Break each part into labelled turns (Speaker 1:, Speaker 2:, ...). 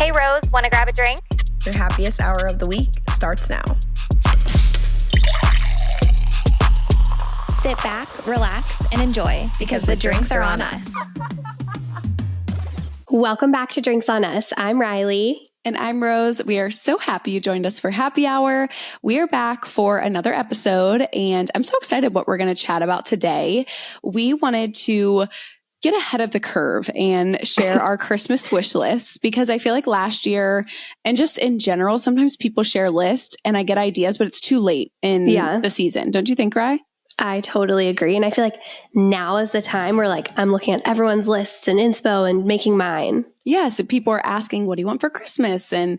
Speaker 1: Hey Rose, want to grab a drink?
Speaker 2: Your happiest hour of the week starts now.
Speaker 1: Sit back, relax, and enjoy because the drinks are on us.
Speaker 3: Welcome back to Drinks on Us. I'm Riley.
Speaker 4: And I'm Rose. We are so happy you joined us for happy hour. We are back for another episode, and I'm so excited what we're going to chat about today. We wanted to get ahead of the curve and share our Christmas wish lists because I feel like last year and just in general, sometimes people share lists and I get ideas, but it's too late in the season. Don't you think, Rye?
Speaker 3: I totally agree. And I feel like now is the time where I'm looking at everyone's lists and inspo and making mine.
Speaker 4: Yeah. So people are asking, what do you want for Christmas? And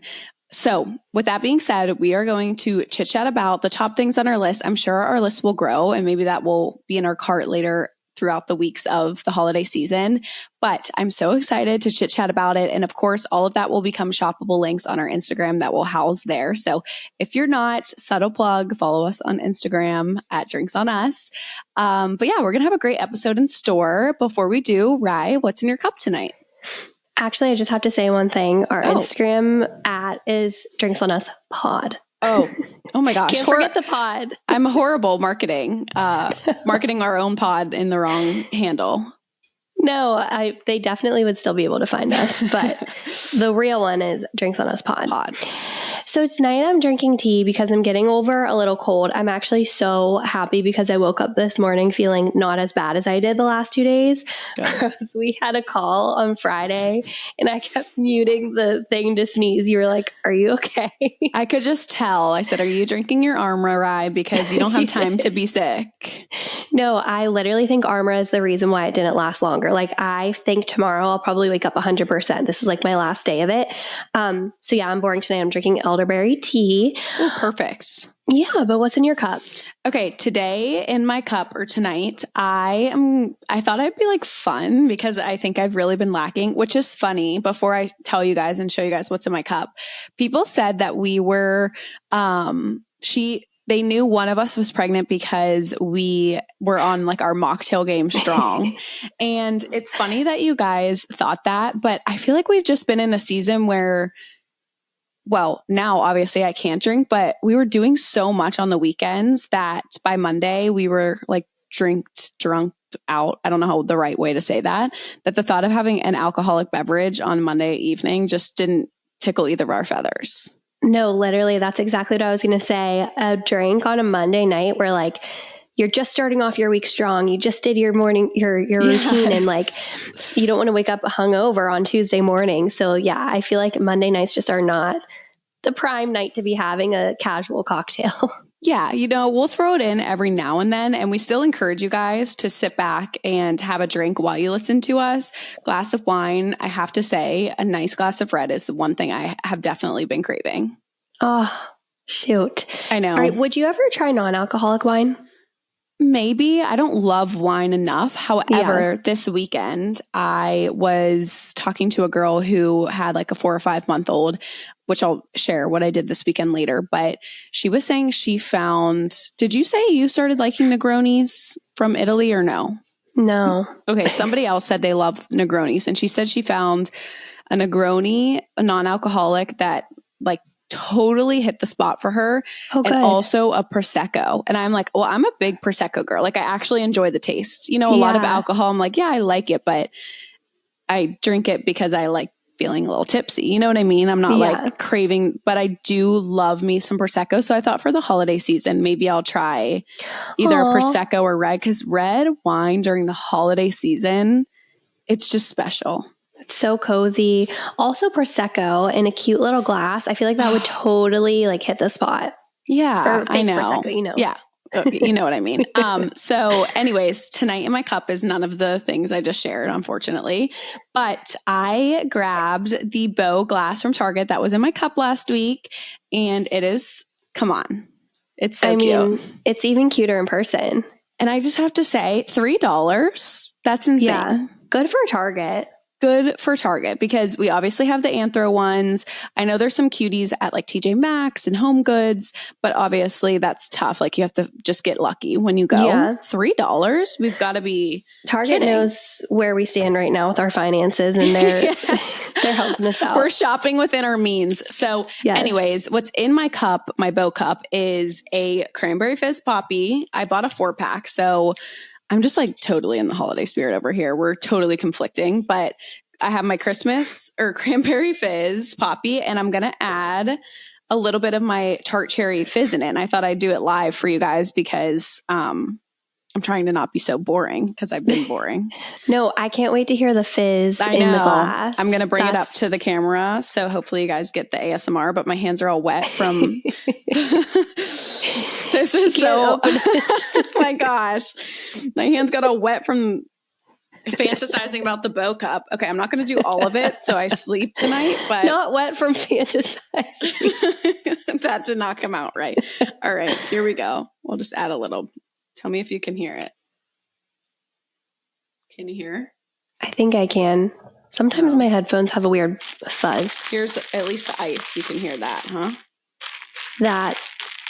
Speaker 4: so with that being said, we are going to chit chat about the top things on our list. I'm sure our list will grow and maybe that will be in our cart later throughout the weeks of the holiday season. But I'm so excited to chit chat about it. And of course, all of that will become shoppable links on our Instagram that will house there. So if you're not, subtle plug, follow us on Instagram at Drinks on Us. But yeah, we're going to have a great episode in store. Before we do, Rye, what's in your cup tonight?
Speaker 3: Actually, I just have to say one thing. Our Instagram is Drinks on Us Pod.
Speaker 4: Oh my gosh.
Speaker 3: Can't forget the pod.
Speaker 4: I'm horrible marketing our own pod in the wrong handle.
Speaker 3: No, they definitely would still be able to find us, but the real one is Drinks on Us Pod. So tonight I'm drinking tea because I'm getting over a little cold. I'm actually so happy because I woke up this morning feeling not as bad as I did the last 2 days. We had a call on Friday and I kept muting the thing to sneeze. You were like, are you okay?
Speaker 4: I could just tell. I said, are you drinking your Armra, Rye? Because you don't have time to be sick.
Speaker 3: No, I literally think Armra is the reason why it didn't last longer. I think tomorrow I'll probably wake up 100%. This is my last day of it. So yeah, I'm boring tonight. I'm drinking elderberry tea.
Speaker 4: Oh, perfect.
Speaker 3: Yeah, but what's in your cup?
Speaker 4: Okay, today in my cup or tonight, I thought I'd be fun because I think I've really been lacking, which is funny. Before I tell you guys and show you guys what's in my cup, people said that we were, they knew one of us was pregnant because we were on our mocktail game strong. And it's funny that you guys thought that, but I feel like we've just been in a season where, well, now obviously I can't drink, but we were doing so much on the weekends that by Monday we were drunk out. I don't know how the right way to say that the thought of having an alcoholic beverage on Monday evening just didn't tickle either of our feathers.
Speaker 3: No, literally, that's exactly what I was going to say. A drink on a Monday night where you're just starting off your week strong. You just did your morning, your routine and you don't want to wake up hungover on Tuesday morning. So yeah, I feel like Monday nights just are not the prime night to be having a casual cocktail.
Speaker 4: Yeah, we'll throw it in every now and then, and we still encourage you guys to sit back and have a drink while you listen to us. Glass of wine, I have to say, a nice glass of red is the one thing I have definitely been craving.
Speaker 3: Oh, shoot.
Speaker 4: I know.
Speaker 3: All right, would you ever try non-alcoholic wine?
Speaker 4: Maybe. I don't love wine enough. However, this weekend, I was talking to a girl who had a 4 or 5 month old, which I'll share what I did this weekend later. But she was saying she found, did you say you started liking Negronis from Italy or no?
Speaker 3: No.
Speaker 4: Okay. Somebody else said they love Negronis. And she said she found a Negroni, a non-alcoholic that totally hit the spot for her.
Speaker 3: Oh, good.
Speaker 4: And also a Prosecco. And I'm well, I'm a big Prosecco girl. I actually enjoy the taste. A lot of alcohol. I'm yeah, I like it, but I drink it because I like feeling a little tipsy. You know what I mean? I'm not craving, but I do love me some Prosecco. So I thought for the holiday season, maybe I'll try either a Prosecco or red, because red wine during the holiday season, it's just special.
Speaker 3: It's so cozy. Also Prosecco in a cute little glass. I feel like that would totally hit the spot.
Speaker 4: Yeah,
Speaker 3: or fake
Speaker 4: I know.
Speaker 3: Prosecco,
Speaker 4: Yeah. You know what I mean? So anyways, tonight in my cup is none of the things I just shared, unfortunately. But I grabbed the Bow glass from Target that was in my cup last week. And it is, come on. It's so cute.
Speaker 3: It's even cuter in person.
Speaker 4: And I just have to say, $3. That's insane.
Speaker 3: Yeah. Good for Target.
Speaker 4: good for Target because we obviously have the Anthro ones. I know there's some cuties at like TJ Maxx and Home Goods, but obviously that's tough. Like you have to just get lucky when you go.
Speaker 3: Yeah.
Speaker 4: $3? We've got to be
Speaker 3: Target
Speaker 4: kidding.
Speaker 3: knows where we stand right now with our finances, and they're they're helping us out.
Speaker 4: We're shopping within our means. So anyways, what's in my cup, my Bow cup, is a cranberry fizz poppy. I bought a 4-pack. So I'm just like totally in the holiday spirit over here. We're totally conflicting, but I have my Christmas or cranberry fizz poppy, and I'm going to add a little bit of my tart cherry fizz in it. And I thought I'd do it live for you guys because I'm trying to not be so boring because I've been boring.
Speaker 3: No, I can't wait to hear the fizz in the glass.
Speaker 4: I'm going to bring it up to the camera. So hopefully you guys get the ASMR, but my hands are all wet from this is so, my gosh, my hands got all wet from fantasizing about the Bow cup. Okay. I'm not going to do all of it. So I sleep tonight, but
Speaker 3: not wet from fantasizing.
Speaker 4: That did not come out right. All right, here we go. We'll just add a little. Tell me if you can hear it. Can you hear?
Speaker 3: I think I can. Sometimes my headphones have a weird fuzz.
Speaker 4: Here's at least the ice. You can hear that, huh?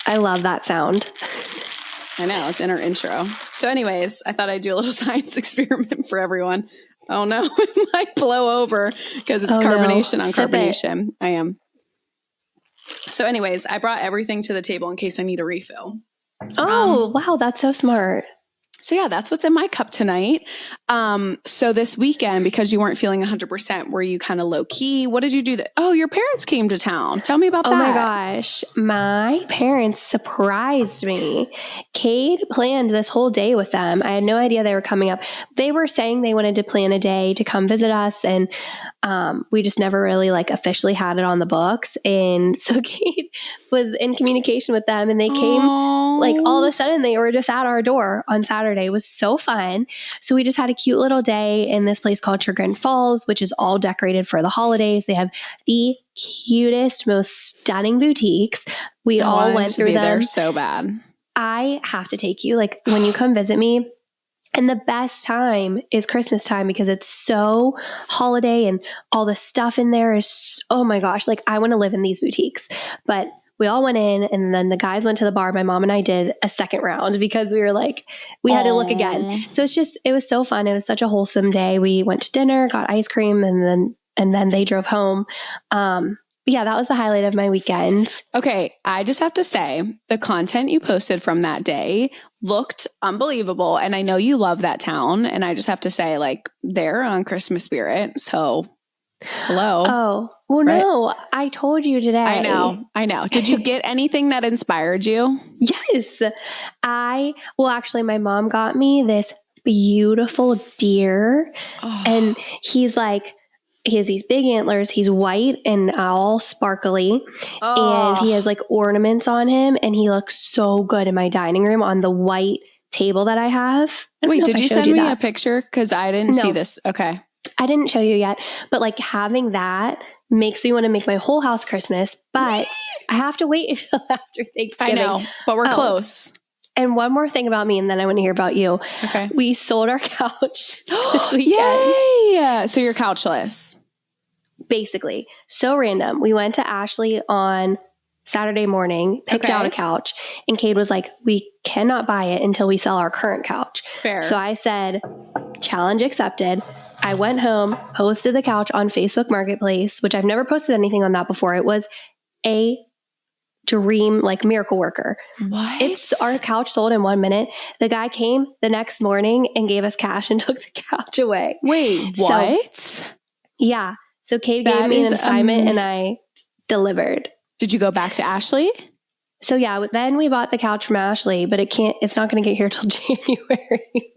Speaker 3: I love that sound.
Speaker 4: I know. It's in our intro. So anyways, I thought I'd do a little science experiment for everyone. Oh no, it might blow over because it's carbonation on carbonation. I am. So anyways, I brought everything to the table in case I need a refill.
Speaker 3: Oh, wow. That's so smart.
Speaker 4: So yeah, that's what's in my cup tonight. So this weekend, because you weren't feeling 100%, were you kind of low key? What did you do? Oh, your parents came to town. Tell me about that.
Speaker 3: Oh my gosh. My parents surprised me. Cade planned this whole day with them. I had no idea they were coming up. They were saying they wanted to plan a day to come visit us, and we just never really like officially had it on the books. And so Cade was in communication with them, and they came like all of a sudden. They were just at our door on Saturday. It was so fun. So we just had a cute little day in this place called Chagrin Falls, which is all decorated for the holidays. They have the cutest, most stunning boutiques. We all went through them.
Speaker 4: They're so bad.
Speaker 3: I have to take you, like when you come visit me. And the best time is Christmas time because it's so holiday and all the stuff in there is, oh my gosh, like I want to live in these boutiques. But we all went in, and then the guys went to the bar. My mom and I did a second round because we were like, we had to look again. So it was so fun. It was such a wholesome day. We went to dinner, got ice cream, and then they drove home. Yeah, that was the highlight of my weekend.
Speaker 4: Okay, I just have to say, the content you posted from that day looked unbelievable. And I know you love that town. And I just have to say, like, they're on Christmas spirit. So, hello.
Speaker 3: Oh, well, right? No, I told you today.
Speaker 4: I know. Did you get anything that inspired you?
Speaker 3: Yes. Actually, my mom got me this beautiful deer. And he has these big antlers. He's white and all sparkly. And he has like ornaments on him. And he looks so good in my dining room on the white table that I have.
Speaker 4: Wait, did you send me a picture? Because I didn't see this. Okay.
Speaker 3: I didn't show you yet. But like having that makes me want to make my whole house Christmas. But I have to wait until after Thanksgiving.
Speaker 4: I know, but we're close.
Speaker 3: And one more thing about me, and then I want to hear about you.
Speaker 4: Okay.
Speaker 3: We sold our couch this weekend.
Speaker 4: Yay! So you're couchless.
Speaker 3: Basically. So random. We went to Ashley on Saturday morning, picked out a couch, and Cade was like, we cannot buy it until we sell our current couch.
Speaker 4: Fair.
Speaker 3: So I said, challenge accepted. I went home, posted the couch on Facebook Marketplace, which I've never posted anything on that before. It was a dream, like miracle worker.
Speaker 4: What?
Speaker 3: It's our couch sold in 1 minute. The guy came the next morning and gave us cash and took the couch away.
Speaker 4: Wait, what?
Speaker 3: So, yeah. So Cade gave me an assignment and I delivered.
Speaker 4: Did you go back to Ashley?
Speaker 3: So yeah, then we bought the couch from Ashley, but it's not going to get here till January.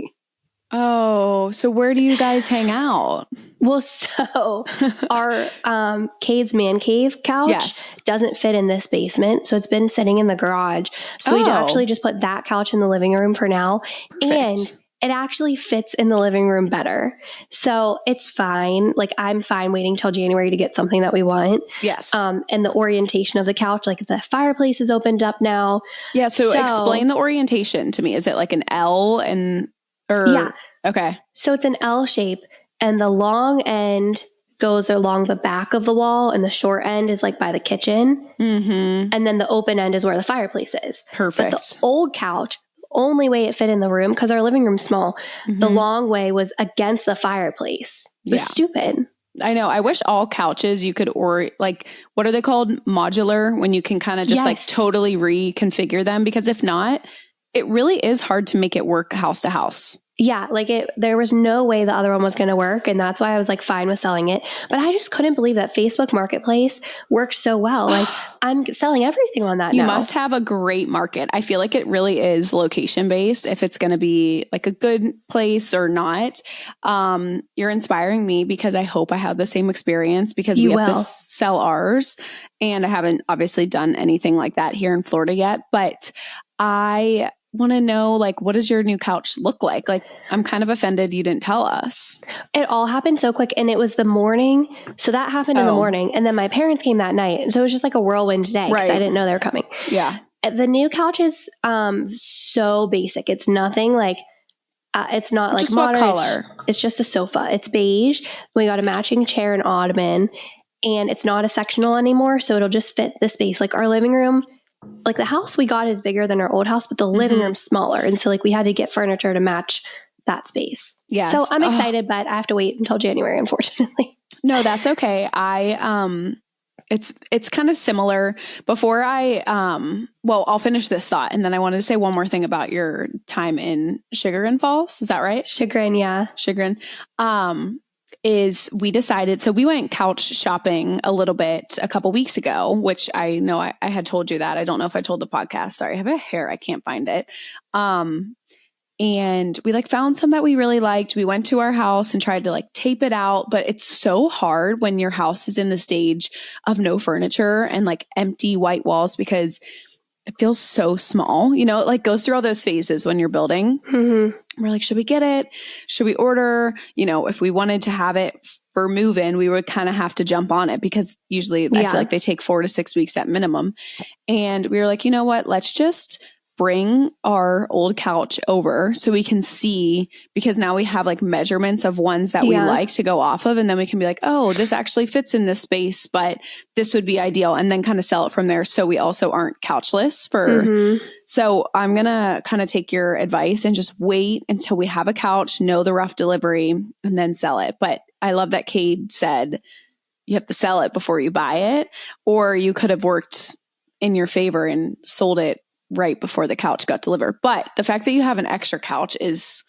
Speaker 4: Oh, so where do you guys hang out?
Speaker 3: Well, so our Cade's man cave couch doesn't fit in this basement. So it's been sitting in the garage. So we actually just put that couch in the living room for now. Perfect. And it actually fits in the living room better. So it's fine. Like I'm fine waiting till January to get something that we want.
Speaker 4: Yes.
Speaker 3: And the orientation of the couch, like the fireplace is opened up now.
Speaker 4: Yeah. So explain the orientation to me. Is it like an L or?
Speaker 3: Yeah.
Speaker 4: Okay.
Speaker 3: So it's an L shape. and the long end goes along the back of the wall and the short end is like by the kitchen.
Speaker 4: Mm-hmm.
Speaker 3: And then the open end is where the fireplace is.
Speaker 4: Perfect.
Speaker 3: But the old couch, only way it fit in the room, because our living room's small, the long way was against the fireplace. It was stupid.
Speaker 4: I know. I wish all couches you could, or like, what are they called? Modular, when you can kind of just like totally reconfigure them. Because if not, it really is hard to make it work house to house.
Speaker 3: Yeah, like there was no way the other one was going to work. And that's why I was like fine with selling it. But I just couldn't believe that Facebook Marketplace works so well. Like I'm selling everything on that now.
Speaker 4: You must have a great market. I feel like it really is location based, if it's going to be like a good place or not. You're inspiring me because I hope I have the same experience, because we have to sell ours. And I haven't obviously done anything like that here in Florida yet. But I want to know, like, what does your new couch look like? Like, I'm kind of offended you didn't tell us.
Speaker 3: It all happened so quick, and it was the morning. So that happened in the morning, and then my parents came that night. So it was just like a whirlwind day because I didn't know they were coming.
Speaker 4: Yeah.
Speaker 3: The new couch is so basic. It's nothing like, it's not like
Speaker 4: just
Speaker 3: modern.
Speaker 4: What color?
Speaker 3: It's just a sofa. It's beige. We got a matching chair and ottoman, and it's not a sectional anymore. So it'll just fit the space. Like our living room, like the house we got is bigger than our old house, but the living room's smaller. And so like we had to get furniture to match that space.
Speaker 4: Yes.
Speaker 3: So I'm excited, but I have to wait until January, unfortunately.
Speaker 4: No, that's okay. It's kind of similar. Before I'll finish this thought, and then I wanted to say one more thing about your time in Chagrin Falls. Is that right?
Speaker 3: Chagrin, yeah.
Speaker 4: Chagrin. Is we decided, so we went couch shopping a little bit a couple weeks ago, which I know I had told you that. I don't know if I told the podcast. Sorry, I have a hair. I can't find it. And we like found some that we really liked. We went to our house and tried to like tape it out, but it's so hard when your house is in the stage of no furniture and like empty white walls, because it feels so small. You know, it like goes through all those phases when you're building. Mm-hmm. We're like, should we get it? Should we order? You know, if we wanted to have it for move-in, we would kind of have to jump on it, because usually I feel like they take 4 to 6 weeks at minimum. And we were like, you know what? Let's just bring our old couch over so we can see, because now we have like measurements of ones that we like to go off of. And then we can be like, oh, this actually fits in this space, but this would be ideal. And then kind of sell it from there. So we also aren't couchless for, so I'm going to kind of take your advice and just wait until we have a couch, know the rough delivery, and then sell it. But I love that Cade said you have to sell it before you buy it, or you could have worked in your favor and sold it right before the couch got delivered. But the fact that you have an extra couch is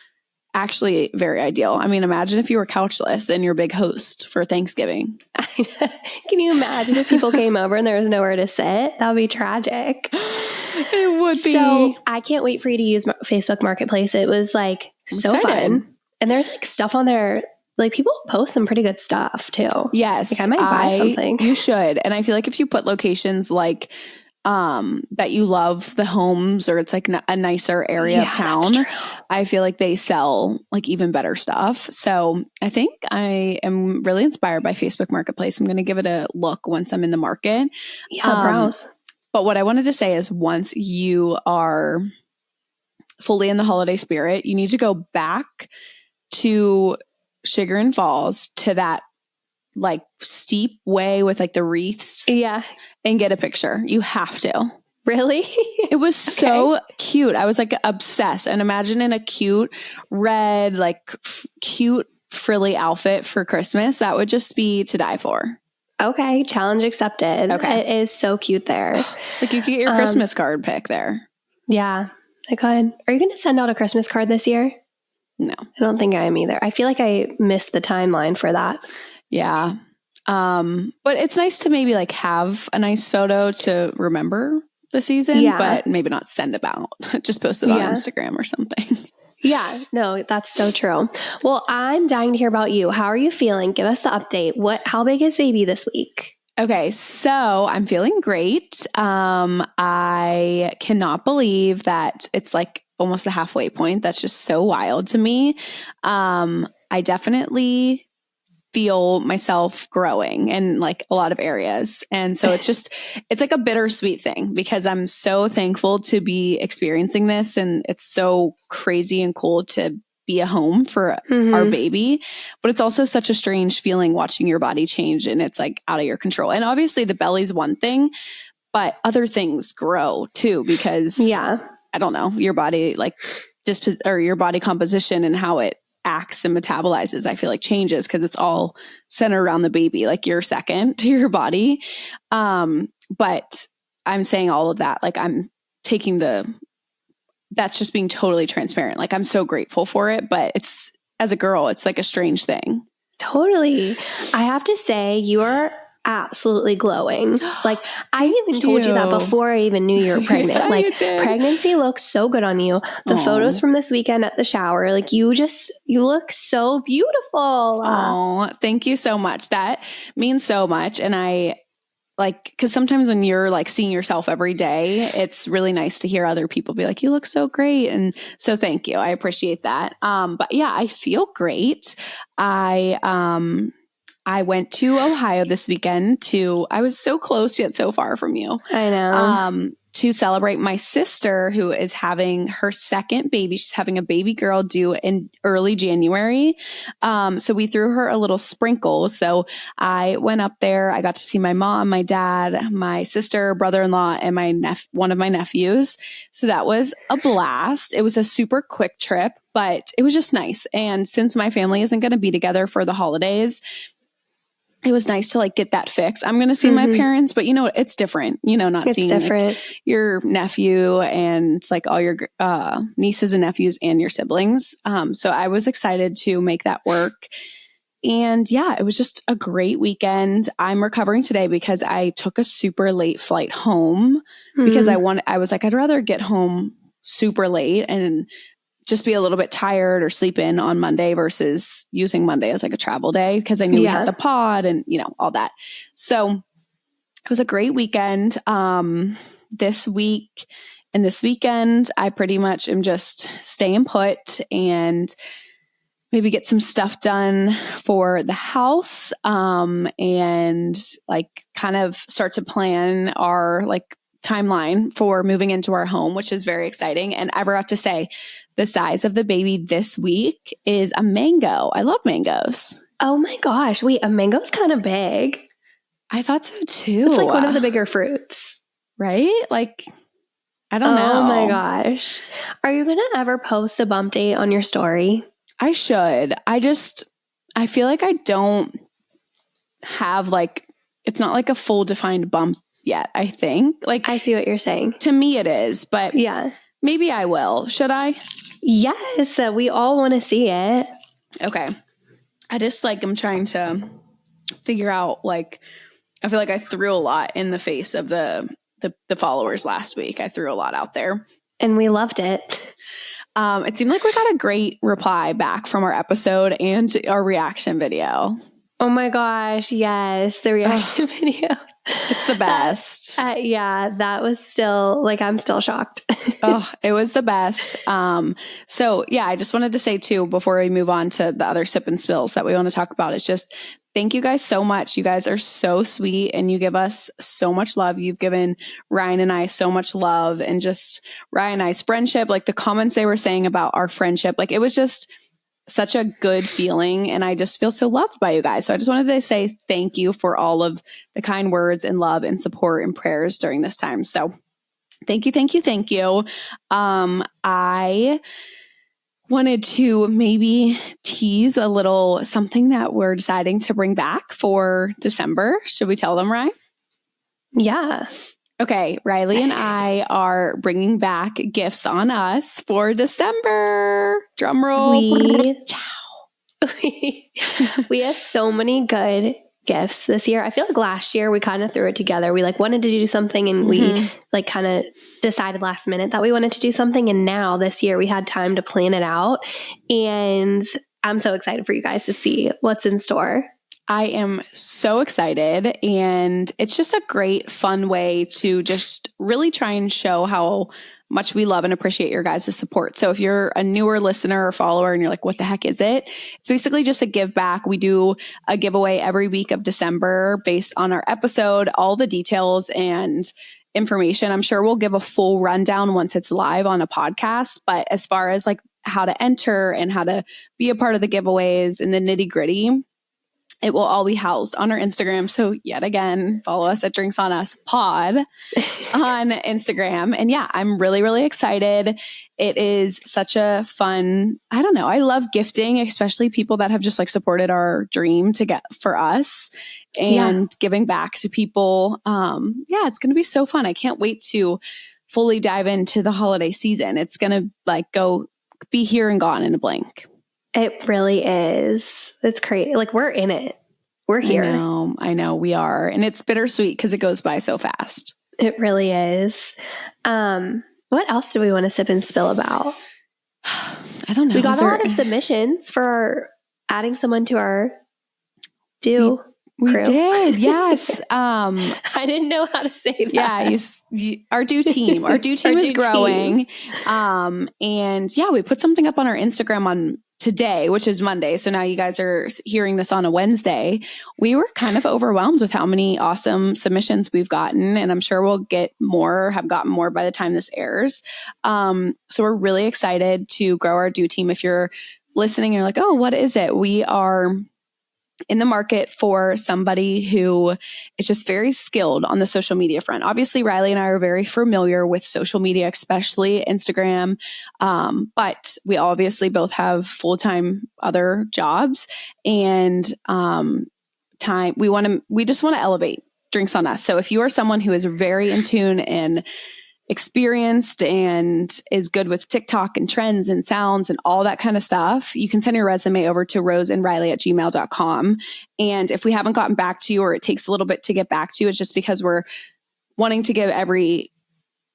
Speaker 4: actually very ideal. I mean, imagine if you were couchless and your big host for Thanksgiving.
Speaker 3: Can you imagine if people came over and there was nowhere to sit? That would be tragic.
Speaker 4: It would be.
Speaker 3: So I can't wait for you to use Facebook Marketplace. It was like so fun. And there's like stuff on there. Like people post some pretty good stuff too.
Speaker 4: Yes.
Speaker 3: Like I might buy something.
Speaker 4: You should. And I feel like if you put locations like that you love the homes, or it's like a nicer area of town, I feel like they sell like even better stuff. So I think I am really inspired by Facebook Marketplace. I'm going to give it a look once I'm in the market.
Speaker 3: Yeah, browse.
Speaker 4: But what I wanted to say is, once you are fully in the holiday spirit, you need to go back to Chagrin Falls, to that like steep way with like the wreaths.
Speaker 3: Yeah.
Speaker 4: And get a picture. You have to.
Speaker 3: Really?
Speaker 4: It was so cute. I was like obsessed. And imagine in a cute red, like cute frilly outfit for Christmas. That would just be to die for.
Speaker 3: Okay. Challenge accepted.
Speaker 4: Okay.
Speaker 3: It is so cute there.
Speaker 4: Like you could get your Christmas card pick there.
Speaker 3: Yeah, I could. Are you going to send out a Christmas card this year?
Speaker 4: No.
Speaker 3: I don't think I am either. I feel like I missed the timeline for that.
Speaker 4: Yeah. But it's nice to maybe like have a nice photo to remember the season, but maybe not send about. Just post it on Instagram or something.
Speaker 3: Yeah, no, that's so true. Well, I'm dying to hear about you. How are you feeling? Give us the update. How big is baby this week?
Speaker 4: Okay, so I'm feeling great. I cannot believe that it's like almost the halfway point. That's just so wild to me. I definitely feel myself growing in like a lot of areas. And so it's like a bittersweet thing, because I'm so thankful to be experiencing this, and it's so crazy and cool to be a home for our baby. But it's also such a strange feeling watching your body change and it's like out of your control. And obviously the belly's one thing, but other things grow too, because I don't know, your body like or your body composition and how it acts and metabolizes, I feel like changes because it's all centered around the baby. Like you're second to your body. But I'm saying all of that, like I'm taking that's just being totally transparent. Like I'm so grateful for it, but it's, as a girl, it's like a strange thing.
Speaker 3: Totally. I have to say you are absolutely glowing. Like I even told you that before I even knew you were pregnant.
Speaker 4: Yeah,
Speaker 3: like pregnancy looks so good on you. The photos from this weekend at the shower, like you look so beautiful.
Speaker 4: Oh, thank you so much. That means so much. And I like, cause sometimes when you're like seeing yourself every day, it's really nice to hear other people be like, you look so great. And so thank you. I appreciate that. But yeah, I feel great. I went to Ohio this weekend I was so close yet so far from you.
Speaker 3: I know.
Speaker 4: To celebrate my sister who is having her second baby. She's having a baby girl due in early January. So we threw her a little sprinkle. So I went up there. I got to see my mom, my dad, my sister, brother-in-law, and one of my nephews. So that was a blast. It was a super quick trip, but it was just nice. And since my family isn't going to be together for the holidays, it was nice to like get that fixed. I'm going to see my parents, but you know, it's different, you know, not seeing like, your nephew and like all your nieces and nephews and your siblings. So I was excited to make that work. And yeah, it was just a great weekend. I'm recovering today because I took a super late flight home because I was like, I'd rather get home super late and just be a little bit tired or sleep in on Monday versus using Monday as like a travel day because I knew we had the pod and, you know, all that. So it was a great weekend. This week and this weekend, I pretty much am just staying put and maybe get some stuff done for the house and like kind of start to plan our like timeline for moving into our home, which is very exciting. And I forgot to say, the size of the baby this week is a mango. I love mangoes.
Speaker 3: Oh my gosh. Wait, a mango's kind of big.
Speaker 4: I thought so too.
Speaker 3: It's like one of the bigger fruits.
Speaker 4: Right? Like, I don't know.
Speaker 3: Oh my gosh. Are you going to ever post a bump date on your story?
Speaker 4: I should. I feel like I don't have like, it's not like a full defined bump yet, I think. Like,
Speaker 3: I see what you're saying.
Speaker 4: To me it is, but
Speaker 3: yeah,
Speaker 4: maybe I will. Should I?
Speaker 3: Yes, we all want to see it.
Speaker 4: Okay. I just like I'm trying to figure out like I feel like I threw a lot in the face of the followers last week. I threw a lot out there.
Speaker 3: And we loved it.
Speaker 4: It seemed like we got a great reply back from our episode and our reaction video.
Speaker 3: Oh my gosh, yes, the reaction video.
Speaker 4: It's the best.
Speaker 3: Yeah, that was still, like, I'm still shocked.
Speaker 4: Oh, it was the best. So yeah, I just wanted to say too, before we move on to the other sip and spills that we want to talk about, is just thank you guys so much. You guys are so sweet and you give us so much love. You've given Ryan and I so much love, and just Ryan and I's friendship, like the comments they were saying about our friendship, like it was just such a good feeling. And I just feel so loved by you guys. So I just wanted to say thank you for all of the kind words and love and support and prayers during this time. So thank you, thank you, thank you. I wanted to maybe tease a little something that we're deciding to bring back for December. Should we tell them, Ryan?
Speaker 3: Yeah.
Speaker 4: Okay, Riley and I are bringing back Gifts on Us for December. Drum roll.
Speaker 3: We have so many good gifts this year. I feel like last year we kind of threw it together. We like wanted to do something and we like kind of decided last minute that we wanted to do something. And now this year we had time to plan it out. And I'm so excited for you guys to see what's in store.
Speaker 4: I am so excited, and it's just a great, fun way to just really try and show how much we love and appreciate your guys' support. So if you're a newer listener or follower and you're like, what the heck is it? It's basically just a give back. We do a giveaway every week of December based on our episode, all the details and information. I'm sure we'll give a full rundown once it's live on a podcast. But as far as like how to enter and how to be a part of the giveaways and the nitty gritty, it will all be housed on our Instagram. So yet again, follow us at Drinks on Us Pod on Instagram. And yeah, I'm really, really excited. It is such a fun, I don't know. I love gifting, especially people that have just like supported our dream to get for us and giving back to people. It's going to be so fun. I can't wait to fully dive into the holiday season. It's going to like be here and gone in a blink.
Speaker 3: It really is. It's crazy. Like we're in it. We're here.
Speaker 4: I know we are. And it's bittersweet because it goes by so fast.
Speaker 3: It really is. What else do we want to sip and spill about?
Speaker 4: I don't know.
Speaker 3: We got a lot of submissions for adding someone to our DOU
Speaker 4: we
Speaker 3: crew.
Speaker 4: did. Yes.
Speaker 3: I didn't know how to say that.
Speaker 4: Yeah. Our DOU team. Our DOU team is growing. And yeah, we put something up on our Instagram on today, which is Monday. So now you guys are hearing this on a Wednesday. We were kind of overwhelmed with how many awesome submissions we've gotten. And I'm sure we'll get more, have gotten more by the time this airs. So we're really excited to grow our DOU team. If you're listening, you're like, oh, what is it? We are in the market for somebody who is just very skilled on the social media front. Obviously, Riley and I are very familiar with social media, especially Instagram. But we obviously both have full-time other jobs and time. We just want to elevate Drinks on Us. So if you are someone who is very in tune and experienced and is good with TikTok and trends and sounds and all that kind of stuff, you can send your resume over to roseandriley@gmail.com. And if we haven't gotten back to you or it takes a little bit to get back to you, it's just because we're wanting to give every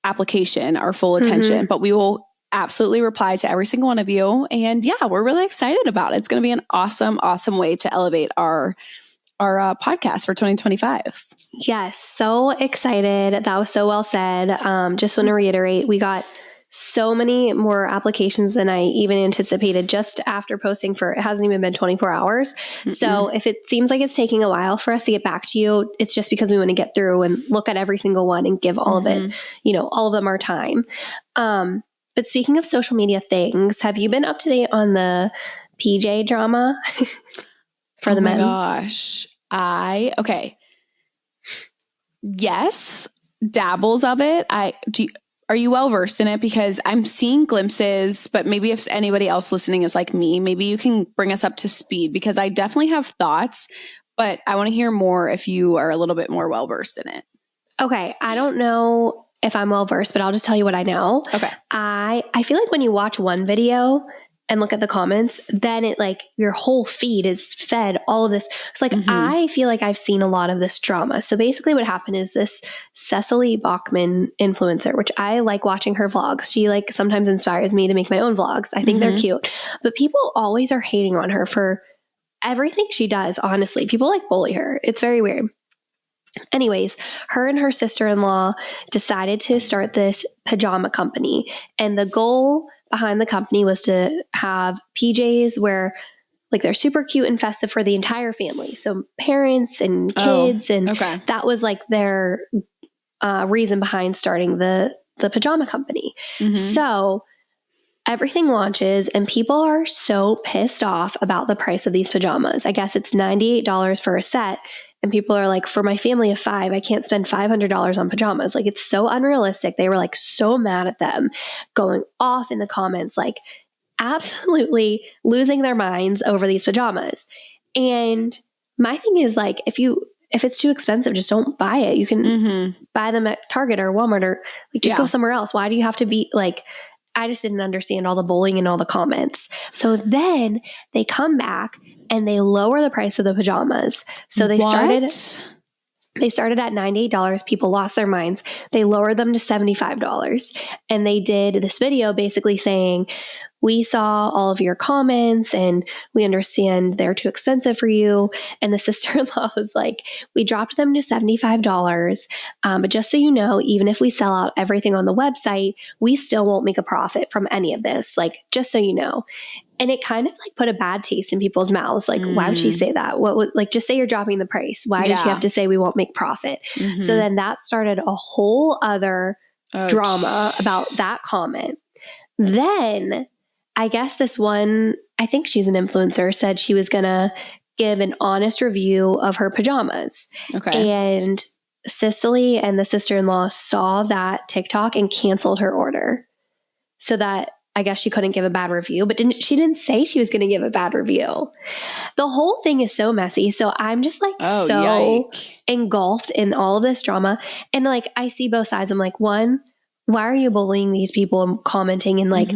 Speaker 4: application our full attention, but we will absolutely reply to every single one of you. And yeah, we're really excited about it. It's going to be an awesome, awesome way to elevate our podcast for 2025.
Speaker 3: Yes, so excited. That was so well said. Just want to reiterate, we got so many more applications than I even anticipated just after posting for, it hasn't even been 24 hours. So if it seems like it's taking a while for us to get back to you, it's just because we want to get through and look at every single one and give all of it, all of them our time. But speaking of social media things, have you been up to date on the PJ drama for the men's?
Speaker 4: Oh my gosh. Okay. Yes, dabbles of it. Are you well versed in it? Because I'm seeing glimpses, but maybe if anybody else listening is like me, maybe you can bring us up to speed because I definitely have thoughts, but I want to hear more if you are a little bit more well versed in it.
Speaker 3: Okay. I don't know if I'm well versed, but I'll just tell you what I know.
Speaker 4: Okay.
Speaker 3: I feel like when you watch one video and look at the comments, then it like your whole feed is fed all of this. It's like, I feel like I've seen a lot of this drama. So basically what happened is this Cecily Bachman influencer, which I like watching her vlogs. She like sometimes inspires me to make my own vlogs. I think they're cute, but people always are hating on her for everything she does. Honestly, people like bully her. It's very weird. Anyways, her and her sister-in-law decided to start this pajama company. And the goal behind the company was to have PJs where like they're super cute and festive for the entire family. So parents and kids. That was like their reason behind starting the pajama company. So everything launches and people are so pissed off about the price of these pajamas. I guess it's $98 for a set. And people are like, for my family of 5, I can't spend $500 on pajamas. Like, it's so unrealistic. They were like so mad at them, going off in the comments, like absolutely losing their minds over these pajamas. And my thing is like, if it's too expensive, just don't buy it. You can buy them at Target or Walmart or like just go somewhere else. Why do you have to be like, I just didn't understand all the bullying and all the comments. So then they come back and they lower the price of the pajamas. So they started at $98. People lost their minds. They lowered them to $75. And they did this video basically saying, we saw all of your comments and we understand they're too expensive for you. And the sister-in-law was like, we dropped them to $75. But just so you know, even if we sell out everything on the website, we still won't make a profit from any of this. Like, just so you know. And it kind of like put a bad taste in people's mouths. Like, why would she say that? What would, like, just say you're dropping the price. Why did she have to say we won't make profit? So then that started a whole other drama about that comment. Then I guess this one, I think she's an influencer, said she was going to give an honest review of her pajamas.
Speaker 4: Okay.
Speaker 3: And Cicely and the sister-in-law saw that TikTok and canceled her order. So that I guess she couldn't give a bad review, but she didn't say she was going to give a bad review. The whole thing is so messy. So I'm just like engulfed in all of this drama. And like, I see both sides. I'm like, one, why are you bullying these people and commenting and like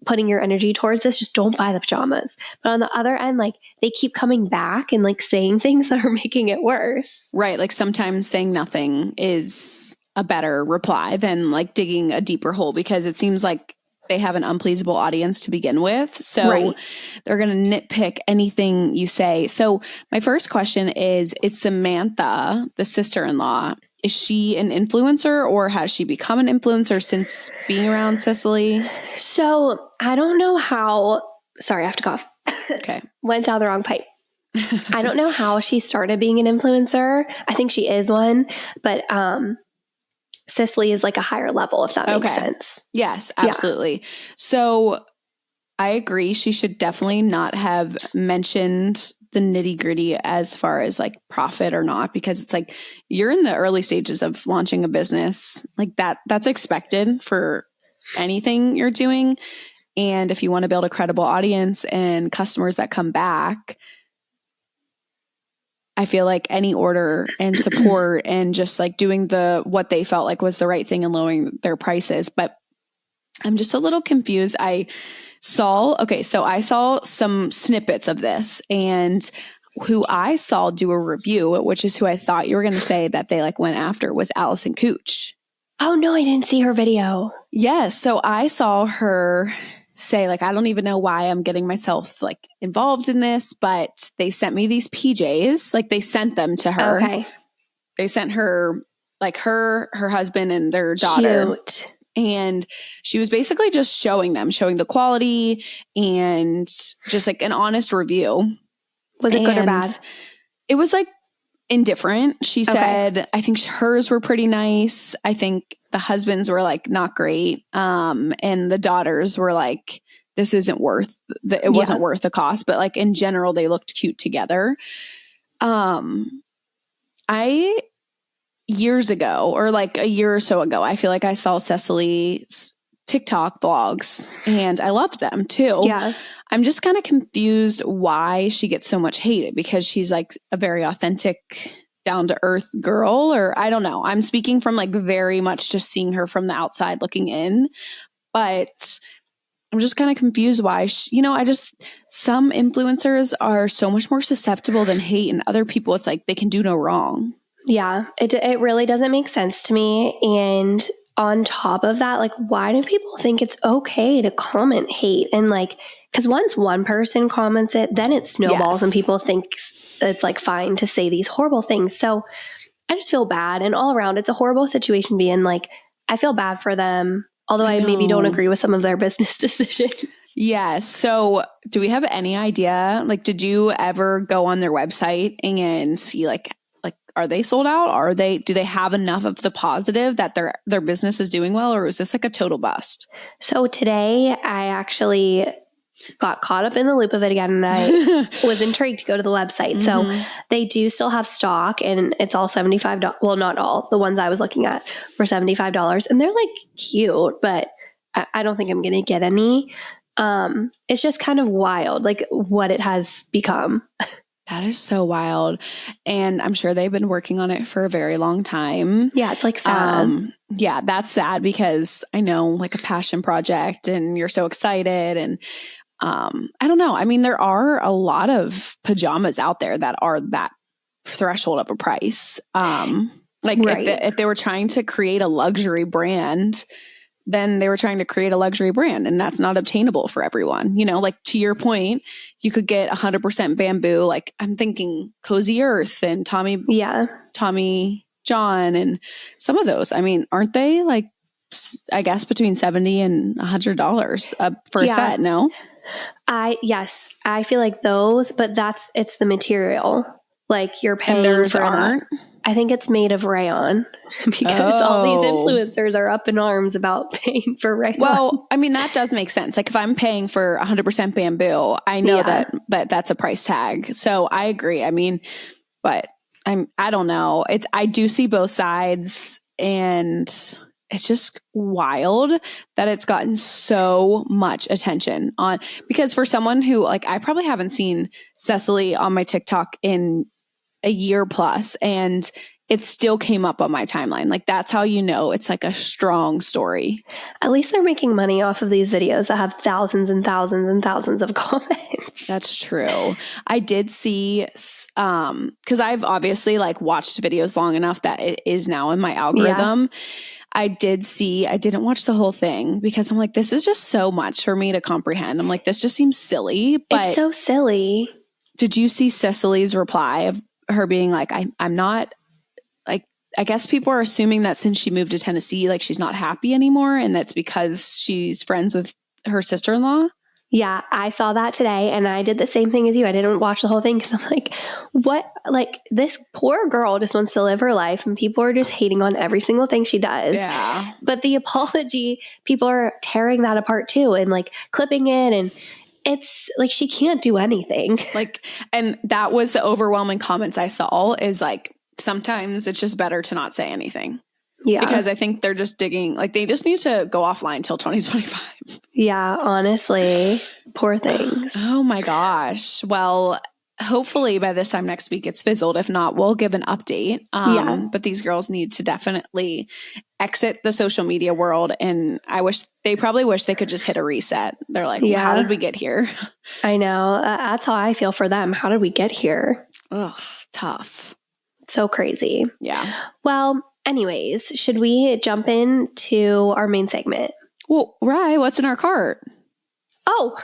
Speaker 3: putting your energy towards this? Just don't buy the pajamas. But on the other end, like they keep coming back and like saying things that are making it worse.
Speaker 4: Right. Like sometimes saying nothing is a better reply than like digging a deeper hole, because it seems like they have an unpleasable audience to begin with. So they're going to nitpick anything you say. So my first question is Samantha, the sister-in-law, is she an influencer or has she become an influencer since being around Cicely?
Speaker 3: So I don't know how, sorry, I have to cough.
Speaker 4: Okay.
Speaker 3: Went down the wrong pipe. I don't know how she started being an influencer. I think she is one, but Cicely is like a higher level, if that makes sense.
Speaker 4: Yes, absolutely. Yeah. So I agree. She should definitely not have mentioned the nitty gritty as far as like profit or not, because it's like you're in the early stages of launching a business like that's expected for anything you're doing. And if you want to build a credible audience and customers that come back, I feel like any order and support and just like doing what they felt like was the right thing and lowering their prices. But I'm just a little confused. I saw some snippets of this, and who I saw do a review, which is who I thought you were going to say that they like went after, was Allison Cooch.
Speaker 3: Oh no, I didn't see her video.
Speaker 4: Yes. So I saw her say like, I don't even know why I'm getting myself like involved in this, but they sent me these PJs. Like they sent them to her.
Speaker 3: Okay.
Speaker 4: They sent her like her husband and their daughter.
Speaker 3: Cute.
Speaker 4: And she was basically just showing the quality and just like an honest review.
Speaker 3: Was it good or bad?
Speaker 4: It was like indifferent. She said, I think hers were pretty nice. I think the husbands were like not great. And the daughters were like, this isn't worth it wasn't worth the cost, but like in general, they looked cute together. Years ago, or like a year or so ago, I feel like I saw Cicely's TikTok vlogs and I loved them too.
Speaker 3: Yeah.
Speaker 4: I'm just kind of confused why she gets so much hate, because she's like a very authentic, down to earth girl, or I don't know. I'm speaking from like very much just seeing her from the outside looking in, but I'm just kind of confused why, some influencers are so much more susceptible than hate, and other people, it's like they can do no wrong.
Speaker 3: Yeah, it really doesn't make sense to me. And on top of that, like, why do people think it's okay to comment hate? And like, because once one person comments it, then it snowballs and people think it's like fine to say these horrible things. So I just feel bad. And all around, it's a horrible situation to be in. Like, I feel bad for them, although I maybe don't agree with some of their business decisions.
Speaker 4: Yes. So do we have any idea? Like, did you ever go on their website and see like, are they sold out? Do they have enough of the positive that their business is doing well? Or is this like a total bust?
Speaker 3: So today I actually got caught up in the loop of it again, and I was intrigued to go to the website. So they do still have stock, and it's all $75. Well, not all. The ones I was looking at were $75, and they're like cute, but I don't think I'm going to get any. It's just kind of wild, like what it has become.
Speaker 4: That is so wild. And I'm sure they've been working on it for a very long time.
Speaker 3: Yeah, it's like sad.
Speaker 4: Yeah, that's sad, because I know like a passion project and you're so excited. And I don't know. I mean, there are a lot of pajamas out there that are that threshold of a price. If they were trying to create a luxury brand, then they were trying to create a luxury brand, and that's not obtainable for everyone. You know, like to your point, you could get 100% bamboo. Like I'm thinking Cozy Earth and Tommy John and some of those. I mean, aren't they like, I guess between $70 and $100 for a set? No?
Speaker 3: Yes, I feel like those, but it's the material. Like you're
Speaker 4: And
Speaker 3: paying
Speaker 4: theirs
Speaker 3: for
Speaker 4: aren't?
Speaker 3: that. I think it's made of rayon because all these influencers are up in arms about paying for rayon.
Speaker 4: Well, I mean, that does make sense. Like if I'm paying for 100% bamboo, I know that's a price tag. So I agree. I mean, but I don't know. I do see both sides, and it's just wild that it's gotten so much attention on, because for someone who, like, I probably haven't seen Cecily on my TikTok in a year plus, and it still came up on my timeline. Like that's how you know it's like a strong story.
Speaker 3: At least they're making money off of these videos that have thousands and thousands and thousands of comments.
Speaker 4: That's true. I did see, because I've obviously like watched videos long enough that it is now in my algorithm. Yeah. I didn't watch the whole thing because I'm like, this is just so much for me to comprehend. I'm like, this just seems silly. But
Speaker 3: it's so silly.
Speaker 4: Did you see Cecily's reply of her being like, I'm not, like, I guess people are assuming that since she moved to Tennessee, like she's not happy anymore. And that's because she's friends with her sister-in-law.
Speaker 3: Yeah, I saw that today and I did the same thing as you. I didn't watch the whole thing because I'm like, what? Like this poor girl just wants to live her life and people are just hating on every single thing she does.
Speaker 4: Yeah.
Speaker 3: But the apology, people are tearing that apart too and like clipping it, and it's like she can't do anything.
Speaker 4: Like, and that was the overwhelming comments I saw is like, sometimes it's just better to not say anything.
Speaker 3: Yeah.
Speaker 4: Because I think they're just digging, like they just need to go offline till 2025.
Speaker 3: Yeah, honestly. Poor things.
Speaker 4: Oh my gosh. Well, hopefully by this time next week it's fizzled. If not, we'll give an update. But these girls need to definitely exit the social media world. And they probably wish they could just hit a reset. They're like, well, how did we get here?
Speaker 3: I know. That's how I feel for them. How did we get here?
Speaker 4: Ugh, tough.
Speaker 3: So crazy.
Speaker 4: Yeah.
Speaker 3: Well, anyways, should we jump into our main segment?
Speaker 4: Well, Rye, what's in our cart?
Speaker 3: Oh.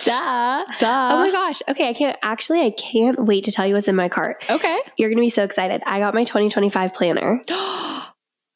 Speaker 3: Duh. Oh my gosh. Okay, I can't wait to tell you what's in my cart.
Speaker 4: Okay.
Speaker 3: You're going to be so excited. I got my 2025 planner.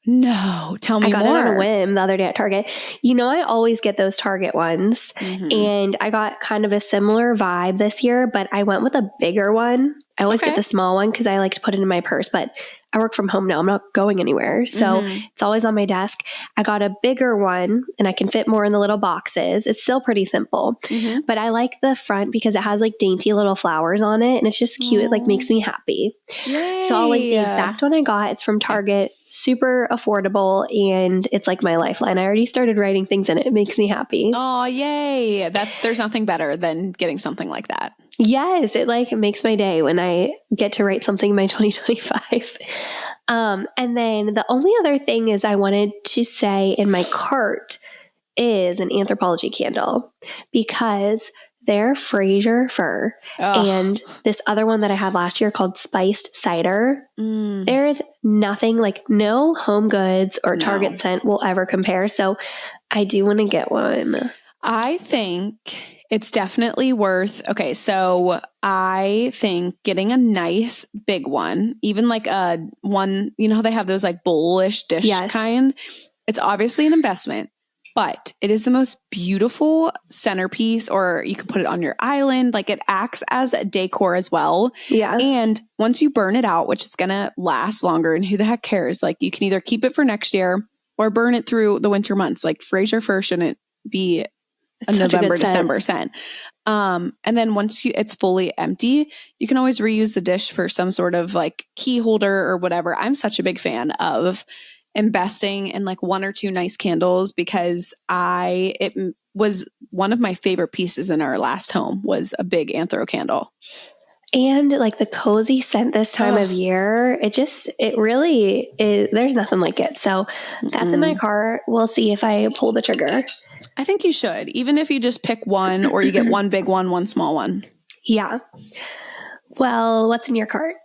Speaker 4: No, tell me more.
Speaker 3: I got it on a whim the other day at Target. You know, I always get those Target ones. Mm-hmm. And I got kind of a similar vibe this year, but I went with a bigger one. I always get the small one because I like to put it in my purse, but I work from home now. I'm not going anywhere. So it's always on my desk. I got a bigger one and I can fit more in the little boxes. It's still pretty simple, but I like the front because it has like dainty little flowers on it and it's just cute. It like makes me happy.
Speaker 4: Yay.
Speaker 3: So I'll link the exact one I got. It's from Target, super affordable, and it's like my lifeline. I already started writing things in it. It makes me happy.
Speaker 4: Oh, yay. There's nothing better than getting something like that.
Speaker 3: Yes, it like makes my day when I get to write something in my 2025. And then the only other thing is I wanted to say in my cart is an Anthropologie candle because they're Fraser Fir and this other one that I had last year called Spiced Cider. There is nothing, like no Home Goods or Target scent will ever compare. So I do want to get one.
Speaker 4: I think it's definitely worth. Okay, so I think getting a nice big one, even like a one, you know how they have those like bowl-ish dish kind? It's obviously an investment, but it is the most beautiful centerpiece, or you can put it on your island. Like it acts as a decor as well.
Speaker 3: Yeah.
Speaker 4: And once you burn it out, which is going to last longer, and who the heck cares? Like you can either keep it for next year or burn it through the winter months. Like Fraser Fir shouldn't be a November, December scent. And then once it's fully empty, you can always reuse the dish for some sort of like key holder or whatever. I'm such a big fan of investing in like one or two nice candles because it was one of my favorite pieces in our last home was a big anthro candle.
Speaker 3: And like the cozy scent this time of year, it really is, there's nothing like it. So that's in my cart. We'll see if I pull the trigger.
Speaker 4: I think you should, even if you just pick one or you get one big one small one.
Speaker 3: Yeah. Well, what's in your cart?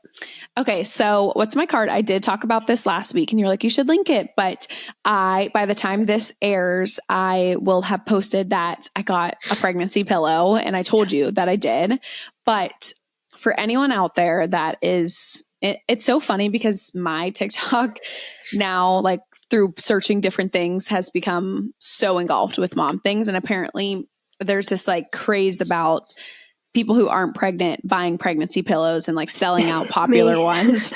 Speaker 4: Okay, so what's my cart? I did talk about this last week and you're like, you should link it. But by the time this airs, I will have posted that I got a pregnancy pillow and I told you that I did. But for anyone out there that is, it's so funny because my TikTok now, like through searching different things, has become so engulfed with mom things. And apparently there's this like craze about people who aren't pregnant buying pregnancy pillows and like selling out popular ones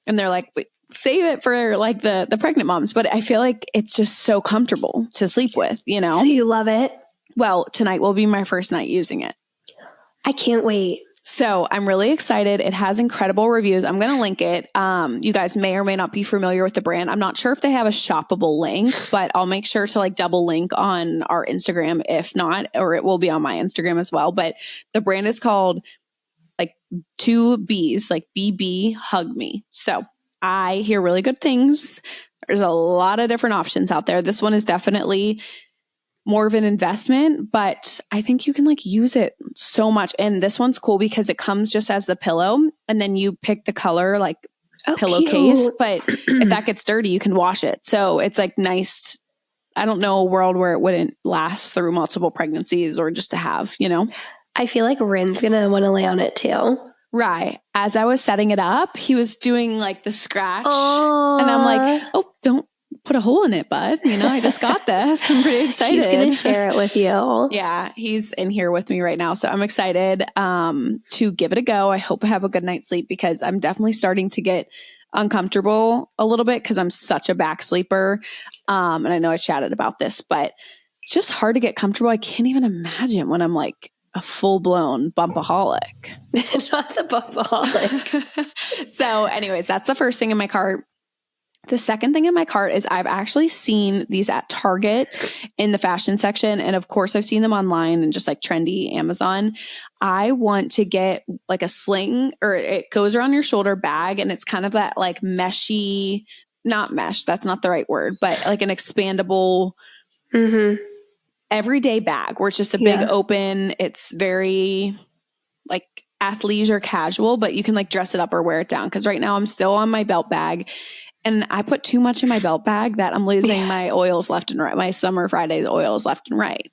Speaker 4: and they're like, wait, save it for like the pregnant moms. But I feel like it's just so comfortable to sleep with, you know?
Speaker 3: So you love it?
Speaker 4: Well, tonight will be my first night using it.
Speaker 3: I can't wait.
Speaker 4: So I'm really excited. It has incredible reviews. I'm going to link it. You guys may or may not be familiar with the brand. I'm not sure if they have a shoppable link, but I'll make sure to like double link on our Instagram. If not, or it will be on my Instagram as well. But the brand is called like 2Bs, like BB Hug Me. So I hear really good things. There's a lot of different options out there. This one is definitely more of an investment, but I think you can like use it so much. And this one's cool because it comes just as the pillow and then you pick the color like pillowcase. But if that gets dirty, you can wash it. So it's like nice. I don't know a world where it wouldn't last through multiple pregnancies or just to have, you know?
Speaker 3: I feel like Rin's going to want to lay on it too.
Speaker 4: Right. As I was setting it up, he was doing like the scratch and I'm like, oh, don't put a hole in it, bud. You know, I just got this. I'm pretty excited.
Speaker 3: He's going to share it with you.
Speaker 4: Yeah, he's in here with me right now. So I'm excited to give it a go. I hope I have a good night's sleep because I'm definitely starting to get uncomfortable a little bit because I'm such a back sleeper. And I know I chatted about this, but it's just hard to get comfortable. I can't even imagine when I'm like a full-blown bumpaholic.
Speaker 3: Not the bumpaholic.
Speaker 4: So anyways, that's the first thing in my cart. The second thing in my cart is I've actually seen these at Target in the fashion section. And of course, I've seen them online and just like trendy Amazon. I want to get like a sling, or it goes around your shoulder bag. And it's kind of that like meshy, not mesh, that's not the right word, but like an expandable everyday bag where it's just a big open. It's very like athleisure casual, but you can like dress it up or wear it down. Cause right now I'm still on my belt bag. And I put too much in my belt bag that I'm losing my oils left and right. My Summer Friday oils left and right.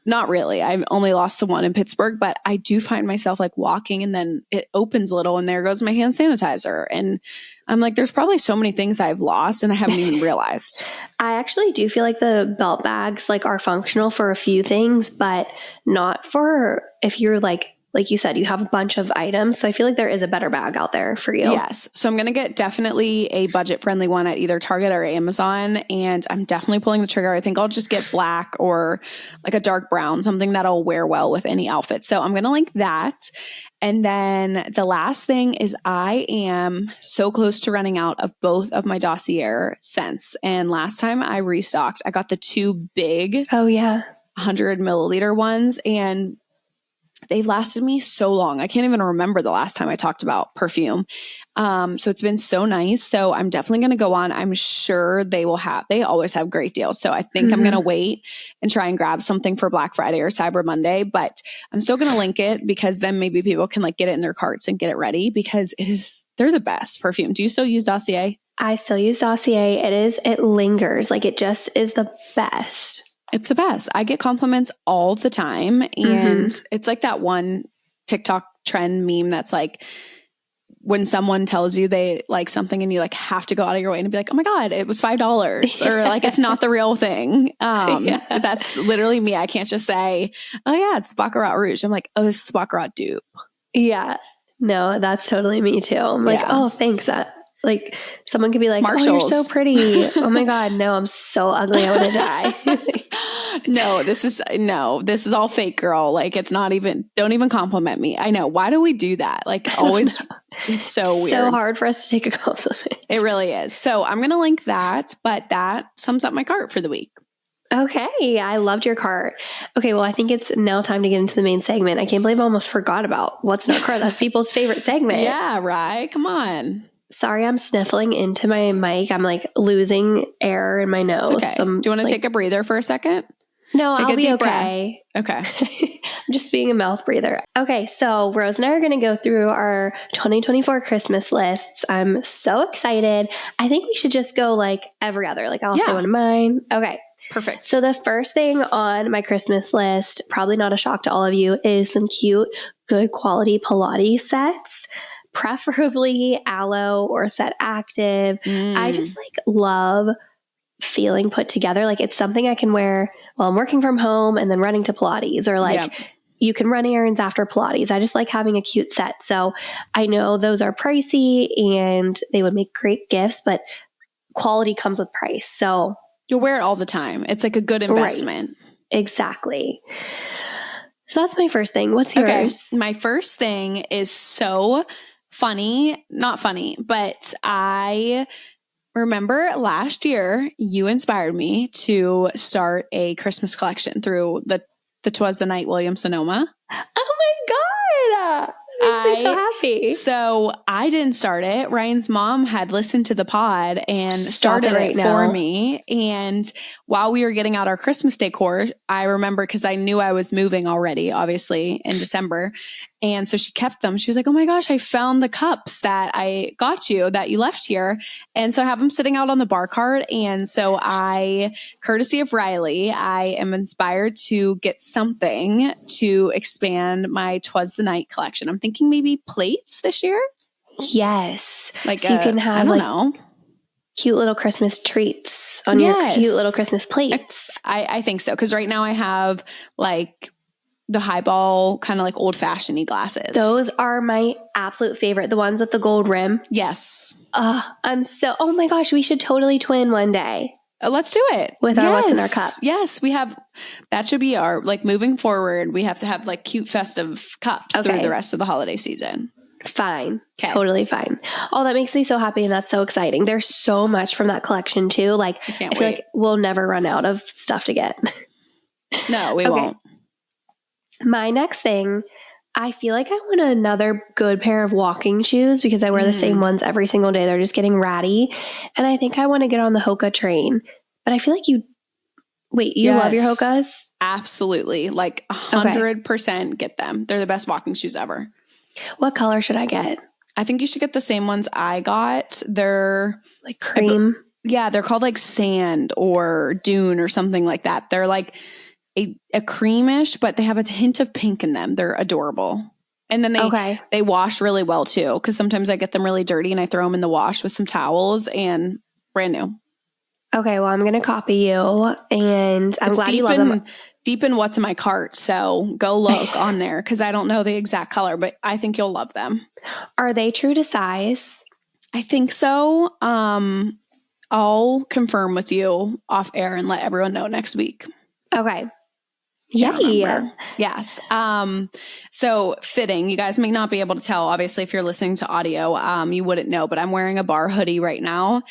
Speaker 4: Not really. I've only lost the one in Pittsburgh, but I do find myself like walking and then it opens a little and there goes my hand sanitizer. And I'm like, there's probably so many things I've lost and I haven't even realized.
Speaker 3: I actually do feel like the belt bags like are functional for a few things, but not for if you're like you said, you have a bunch of items. So I feel like there is a better bag out there for you.
Speaker 4: Yes. So I'm going to get definitely a budget friendly one at either Target or Amazon. And I'm definitely pulling the trigger. I think I'll just get black or like a dark brown, something that'll wear well with any outfit. So I'm going to link that. And then the last thing is I am so close to running out of both of my Dossier scents. And last time I restocked, I got the 2 big 100 milliliter ones. And they've lasted me so long. I can't even remember the last time I talked about perfume. So it's been so nice. So I'm definitely going to go on. I'm sure they always have great deals. So I think I'm going to wait and try and grab something for Black Friday or Cyber Monday, but I'm still going to link it because then maybe people can like get it in their carts and get it ready because they're the best perfume. Do you still use Dossier?
Speaker 3: I still use Dossier. It lingers. Like it just is the best.
Speaker 4: It's the best. I get compliments all the time. And it's like that one TikTok trend meme that's like when someone tells you they like something and you like have to go out of your way and be like, oh my God, it was $5 or like, it's not the real thing. That's literally me. I can't just say, oh yeah, it's Baccarat Rouge. I'm like, oh, this is Baccarat dupe. Yeah.
Speaker 3: No, that's totally me too. I'm like, oh, thanks. Like someone could be like,
Speaker 4: Marshalls.
Speaker 3: oh, you're so pretty. Oh my God. No, I'm so ugly. I want to die.
Speaker 4: No, this is all fake, girl. Like it's not even, don't even compliment me. I know. Why do we do that? Like always, it's so weird.
Speaker 3: So hard for us to take a compliment.
Speaker 4: It really is. So I'm going to link that, but that sums up my cart for the week.
Speaker 3: Okay. I loved your cart. Okay. Well, I think it's now time to get into the main segment. I can't believe I almost forgot about what's in our cart. That's people's favorite segment.
Speaker 4: Yeah, right. Come on.
Speaker 3: Sorry, I'm sniffling into my mic. I'm like losing air in my nose.
Speaker 4: Okay. Do you want to take a breather for a second?
Speaker 3: No, I'll be okay.
Speaker 4: Okay.
Speaker 3: I'm just being a mouth breather. Okay, so Rose and I are going to go through our 2024 Christmas lists. I'm so excited. I think we should just go like every other. Like I'll say one of mine. Okay.
Speaker 4: Perfect.
Speaker 3: So the first thing on my Christmas list, probably not a shock to all of you, is some cute, good quality Pilates sets. Preferably aloe or set active. I just like love feeling put together. Like it's something I can wear while I'm working from home and then running to Pilates or like, you can run errands after Pilates. I just like having a cute set. So I know those are pricey and they would make great gifts, but quality comes with price. So
Speaker 4: you'll wear it all the time. It's like a good investment.
Speaker 3: Right. Exactly. So that's my first thing. What's yours?
Speaker 4: Okay. My first thing is so funny. Not funny, but I remember last year you inspired me to start a Christmas collection through the 'Twas the Night Williams-Sonoma.
Speaker 3: Oh my God. That makes me so happy.
Speaker 4: So I didn't start it. Ryan's mom had listened to the pod and started it for me. And while we were getting out our Christmas decor, I remember because I knew I was moving already, obviously, in December. And so she kept them. She was like, oh my gosh, I found the cups that I got you that you left here. And so I have them sitting out on the bar cart. And so courtesy of Riley, I am inspired to get something to expand my 'Twas the Night collection. I'm thinking maybe plates this year.
Speaker 3: Like so you can have cute little Christmas treats on your cute little Christmas plates.
Speaker 4: I think so. Because right now I have like the highball kind of like old fashioned glasses.
Speaker 3: Those are my absolute favorite. The ones with the gold rim.
Speaker 4: Yes.
Speaker 3: Oh my gosh, we should totally twin one day.
Speaker 4: Let's do it.
Speaker 3: With our what's in our cup.
Speaker 4: Yes, that should be our, like moving forward, we have to have like cute festive cups through the rest of the holiday season.
Speaker 3: Fine. Okay. Totally fine. Oh, that makes me so happy and that's so exciting. There's so much from that collection too. Like I feel like we'll never run out of stuff to get.
Speaker 4: No, we won't.
Speaker 3: My next thing, I feel like I want another good pair of walking shoes because I wear the same ones every single day. They're just getting ratty. And I think I want to get on the Hoka train. But I feel like you love your Hokas?
Speaker 4: Absolutely. Like 100% get them. They're the best walking shoes ever.
Speaker 3: What color should I get?
Speaker 4: I think you should get the same ones I got. They're
Speaker 3: like cream.
Speaker 4: They're called like sand or dune or something like that. They're like a creamish, but they have a hint of pink in them. They're adorable. And then they wash really well too. Cause sometimes I get them really dirty and I throw them in the wash with some towels and brand new.
Speaker 3: Okay. Well, I'm going to copy you and I'm glad you love them.
Speaker 4: Deep in what's in my cart. So go look on there. Cause I don't know the exact color, but I think you'll love them.
Speaker 3: Are they true to size?
Speaker 4: I think so. I'll confirm with you off air and let everyone know next week.
Speaker 3: Okay. Yeah.
Speaker 4: Yes. So fitting, you guys may not be able to tell, obviously, if you're listening to audio, you wouldn't know, but I'm wearing a bar hoodie right now.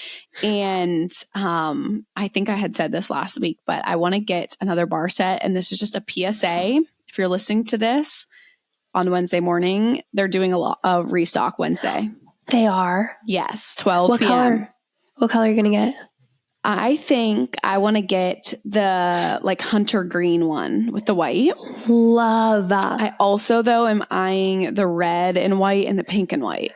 Speaker 4: And, I think I had said this last week, but I want to get another bar set. And this is just a PSA. If you're listening to this on Wednesday morning, they're doing a restock Wednesday.
Speaker 3: They are?
Speaker 4: Yes. 12 p.m.
Speaker 3: What color are you going to get?
Speaker 4: I think I want to get the like hunter green one with the white.
Speaker 3: Love that.
Speaker 4: I also though am eyeing the red and white and the pink and white.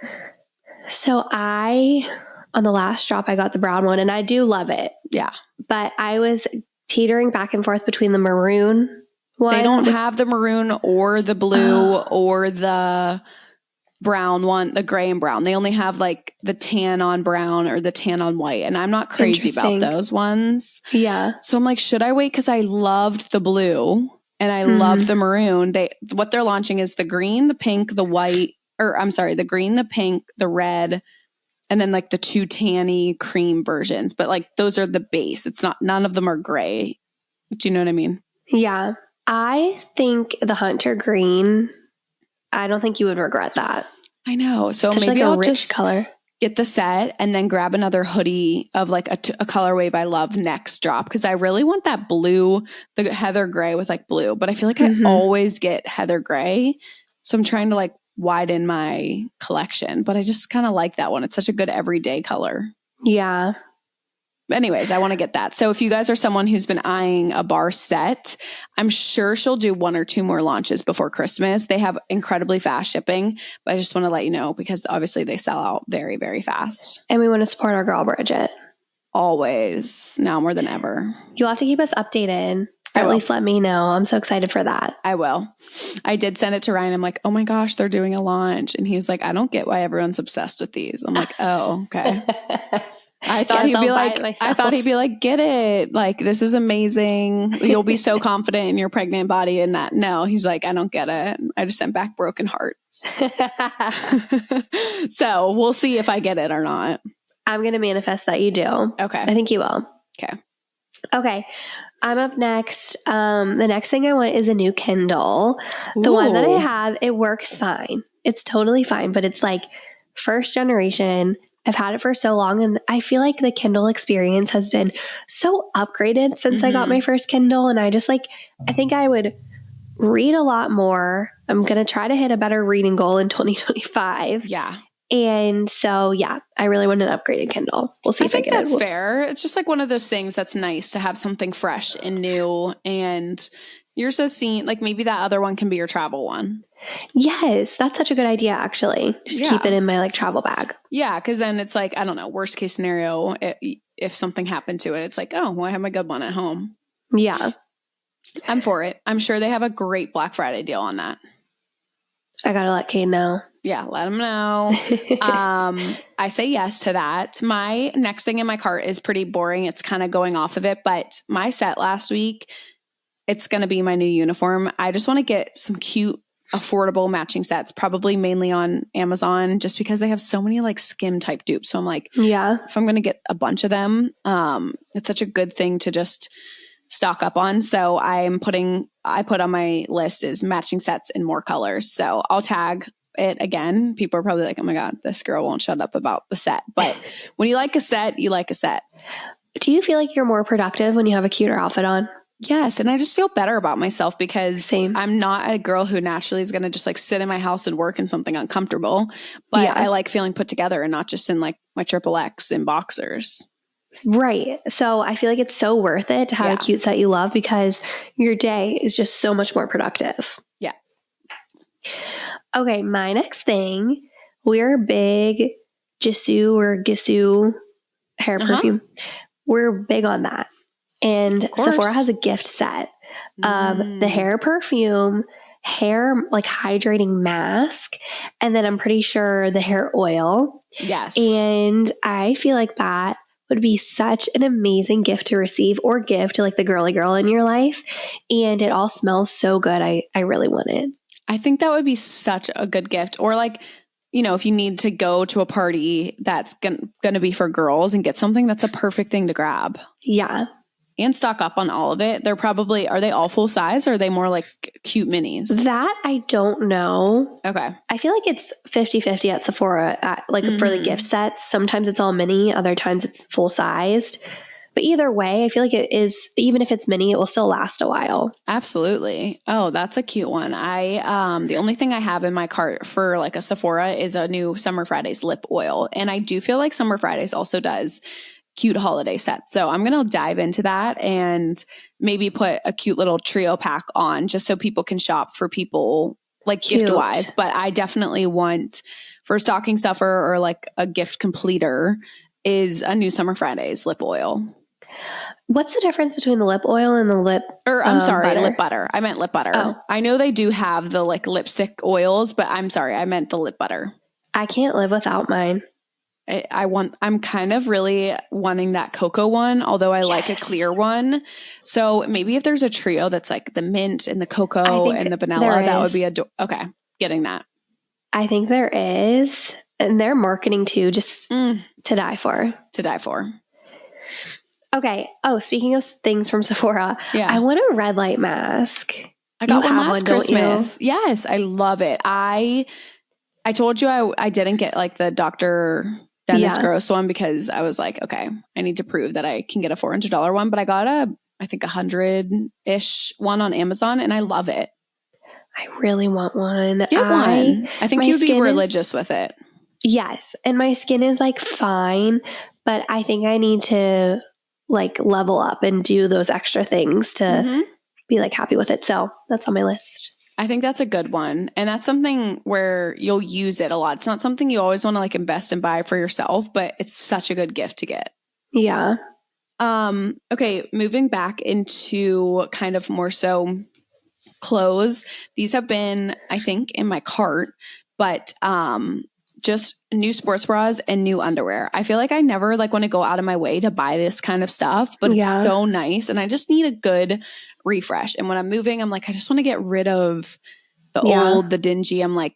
Speaker 3: So on the last drop, I got the brown one and I do love it.
Speaker 4: Yeah.
Speaker 3: But I was teetering back and forth between the maroon one.
Speaker 4: They don't have the maroon or the blue or the brown one, the gray and brown. They only have like the tan on brown or the tan on white. And I'm not crazy about those ones.
Speaker 3: Yeah.
Speaker 4: So I'm like, should I wait? Cause I loved the blue and I loved the maroon. What they're launching is the green, the pink, the white, the green, the pink, the red, and then like the two tanny cream versions. But like those are the base. None of them are gray. Do you know what I mean?
Speaker 3: Yeah. I think the hunter green, I don't think you would regret that.
Speaker 4: I know. So
Speaker 3: it's
Speaker 4: maybe
Speaker 3: like
Speaker 4: I'll
Speaker 3: rich
Speaker 4: just
Speaker 3: color.
Speaker 4: Get the set and then grab another hoodie of like a color wave I love next drop. Cause I really want that blue, the heather gray with like blue, but I feel like I always get heather gray. So I'm trying to like widen my collection, but I just kind of like that one. It's such a good everyday color.
Speaker 3: Yeah.
Speaker 4: Anyways, I want to get that. So if you guys are someone who's been eyeing a bar set, I'm sure she'll do 1 or 2 more launches before Christmas. They have incredibly fast shipping, but I just want to let you know because obviously they sell out very, very fast.
Speaker 3: And we want to support our girl, Bridget.
Speaker 4: Always. Now more than ever.
Speaker 3: You'll have to keep us updated. Or at least let me know. I'm so excited for that.
Speaker 4: I will. I did send it to Ryan. I'm like, oh my gosh, they're doing a launch. And he was like, I don't get why everyone's obsessed with these. I'm like, oh, okay. I thought he'd be like, get it. Like, this is amazing. You'll be so confident in your pregnant body and that. No, he's like, I don't get it. I just sent back broken hearts. So we'll see if I get it or not.
Speaker 3: I'm going to manifest that you do.
Speaker 4: Okay.
Speaker 3: I think you will. Okay. I'm up next. The next thing I want is a new Kindle. The one that I have, it works fine. It's totally fine, but it's like first generation. I've had it for so long, and I feel like the Kindle experience has been so upgraded since I got my first Kindle. And I just I think I would read a lot more. I'm going to try to hit a better reading goal in 2025.
Speaker 4: Yeah.
Speaker 3: And so, yeah, I really want an upgraded Kindle. We'll see if I get it.
Speaker 4: I think that's fair. It's just like one of those things that's nice to have something fresh and new. And you're so seen, like maybe that other one can be your travel one.
Speaker 3: Yes, that's such a good idea, actually. Just keep it in my travel bag.
Speaker 4: Yeah, because then it's like, I don't know, worst case scenario, if something happened to it, it's like, oh, well, I have my good one at home.
Speaker 3: Yeah.
Speaker 4: I'm for it. I'm sure they have a great Black Friday deal on that.
Speaker 3: I got to let Kate know.
Speaker 4: Yeah, let them know. I say yes to that. My next thing in my cart is pretty boring. It's kind of going off of it, but my set last week, it's going to be my new uniform. I just want to get some cute, affordable matching sets, probably mainly on Amazon, just because they have so many skim type dupes. So I'm like, yeah, if I'm going to get a bunch of them, it's such a good thing to just stock up on. So I put on my list is matching sets in more colors. So I'll tag it again. People are probably like, oh my God, this girl won't shut up about the set. But when you like a set, you like a set.
Speaker 3: Do you feel like you're more productive when you have a cuter outfit on?
Speaker 4: Yes. And I just feel better about myself because I'm not a girl who naturally is going to just sit in my house and work in something uncomfortable. But I like feeling put together and not just in my XXX in boxers.
Speaker 3: Right. So I feel like it's so worth it to have a cute set you love because your day is just so much more productive.
Speaker 4: Yeah.
Speaker 3: Okay. My next thing, we're big Gisou hair perfume. We're big on that. And Sephora has a gift set of the hair perfume, hair hydrating mask, and then I'm pretty sure the hair oil.
Speaker 4: Yes.
Speaker 3: And I feel like that would be such an amazing gift to receive or give to the girly girl in your life. And it all smells so good. I really want it.
Speaker 4: I think that would be such a good gift. Or if you need to go to a party that's going to be for girls and get something, that's a perfect thing to grab.
Speaker 3: Yeah.
Speaker 4: And stock up on all of it. Are they all full size or are they more cute minis?
Speaker 3: That I don't know.
Speaker 4: Okay.
Speaker 3: I feel like it's 50-50 at Sephora for the gift sets. Sometimes it's all mini, other times it's full sized. But either way, I feel like it is, even if it's mini, it will still last a while.
Speaker 4: Absolutely. Oh, that's a cute one. The only thing I have in my cart for a Sephora is a new Summer Fridays lip oil. And I do feel like Summer Fridays also does cute holiday sets. So I'm going to dive into that and maybe put a cute little trio pack on just so people can shop for people gift wise. But I definitely want for stocking stuffer or a gift completer is a new Summer Fridays lip oil.
Speaker 3: What's the difference between the lip oil and the lip butter?
Speaker 4: Lip butter. I meant lip butter.
Speaker 3: Oh.
Speaker 4: I know they do have the lipstick oils, but I'm sorry. I meant the lip butter.
Speaker 3: I can't live without mine.
Speaker 4: I'm kind of really wanting that cocoa one, although I like a clear one. So maybe if there's a trio that's the mint and the cocoa and the vanilla, that would be okay. Getting that.
Speaker 3: I think there is. And they're marketing too, just to die for.
Speaker 4: To die for.
Speaker 3: Okay. Oh, speaking of things from Sephora, I want a red light mask.
Speaker 4: I got one last Christmas. Yes, I love it. I told you I didn't get the Dr. Dennis Gross one because I was like, okay, I need to prove that I can get a $400 one. But I got I think 100-ish one on Amazon and I love it.
Speaker 3: I really want one.
Speaker 4: Get one. I think you'd be religious with it.
Speaker 3: Yes. And my skin is fine, but I think I need to level up and do those extra things to be happy with it. So that's on my list.
Speaker 4: I think that's a good one. And that's something where you'll use it a lot. It's not something you always want to invest and buy for yourself, but it's such a good gift to get.
Speaker 3: Yeah.
Speaker 4: Okay. Moving back into kind of more so clothes. These have been, I think, in my cart, but just new sports bras and new underwear. I feel like I never like want to go out of my way to buy this kind of stuff, but it's so nice. And I just need a good refresh. And when I'm moving, I'm like, I just want to get rid of the old, the dingy. I'm like,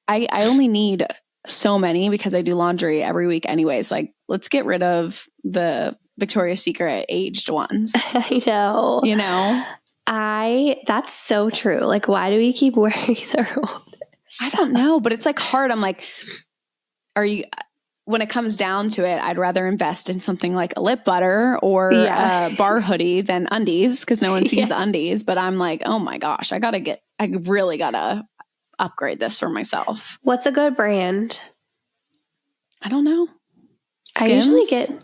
Speaker 4: I only need so many because I do laundry every week anyways. Like, let's get rid of the Victoria's Secret aged ones.
Speaker 3: I know.
Speaker 4: You know?
Speaker 3: That's so true. Like, why do we keep wearing their old
Speaker 4: I don't know, but it's like hard. I'm like, when it comes down to it, I'd rather invest in something like a lip butter or a bar hoodie than undies because no one sees the undies. But I'm like, oh my gosh, I really gotta upgrade this for myself.
Speaker 3: What's a good brand?
Speaker 4: I don't know. Skims?
Speaker 3: I usually get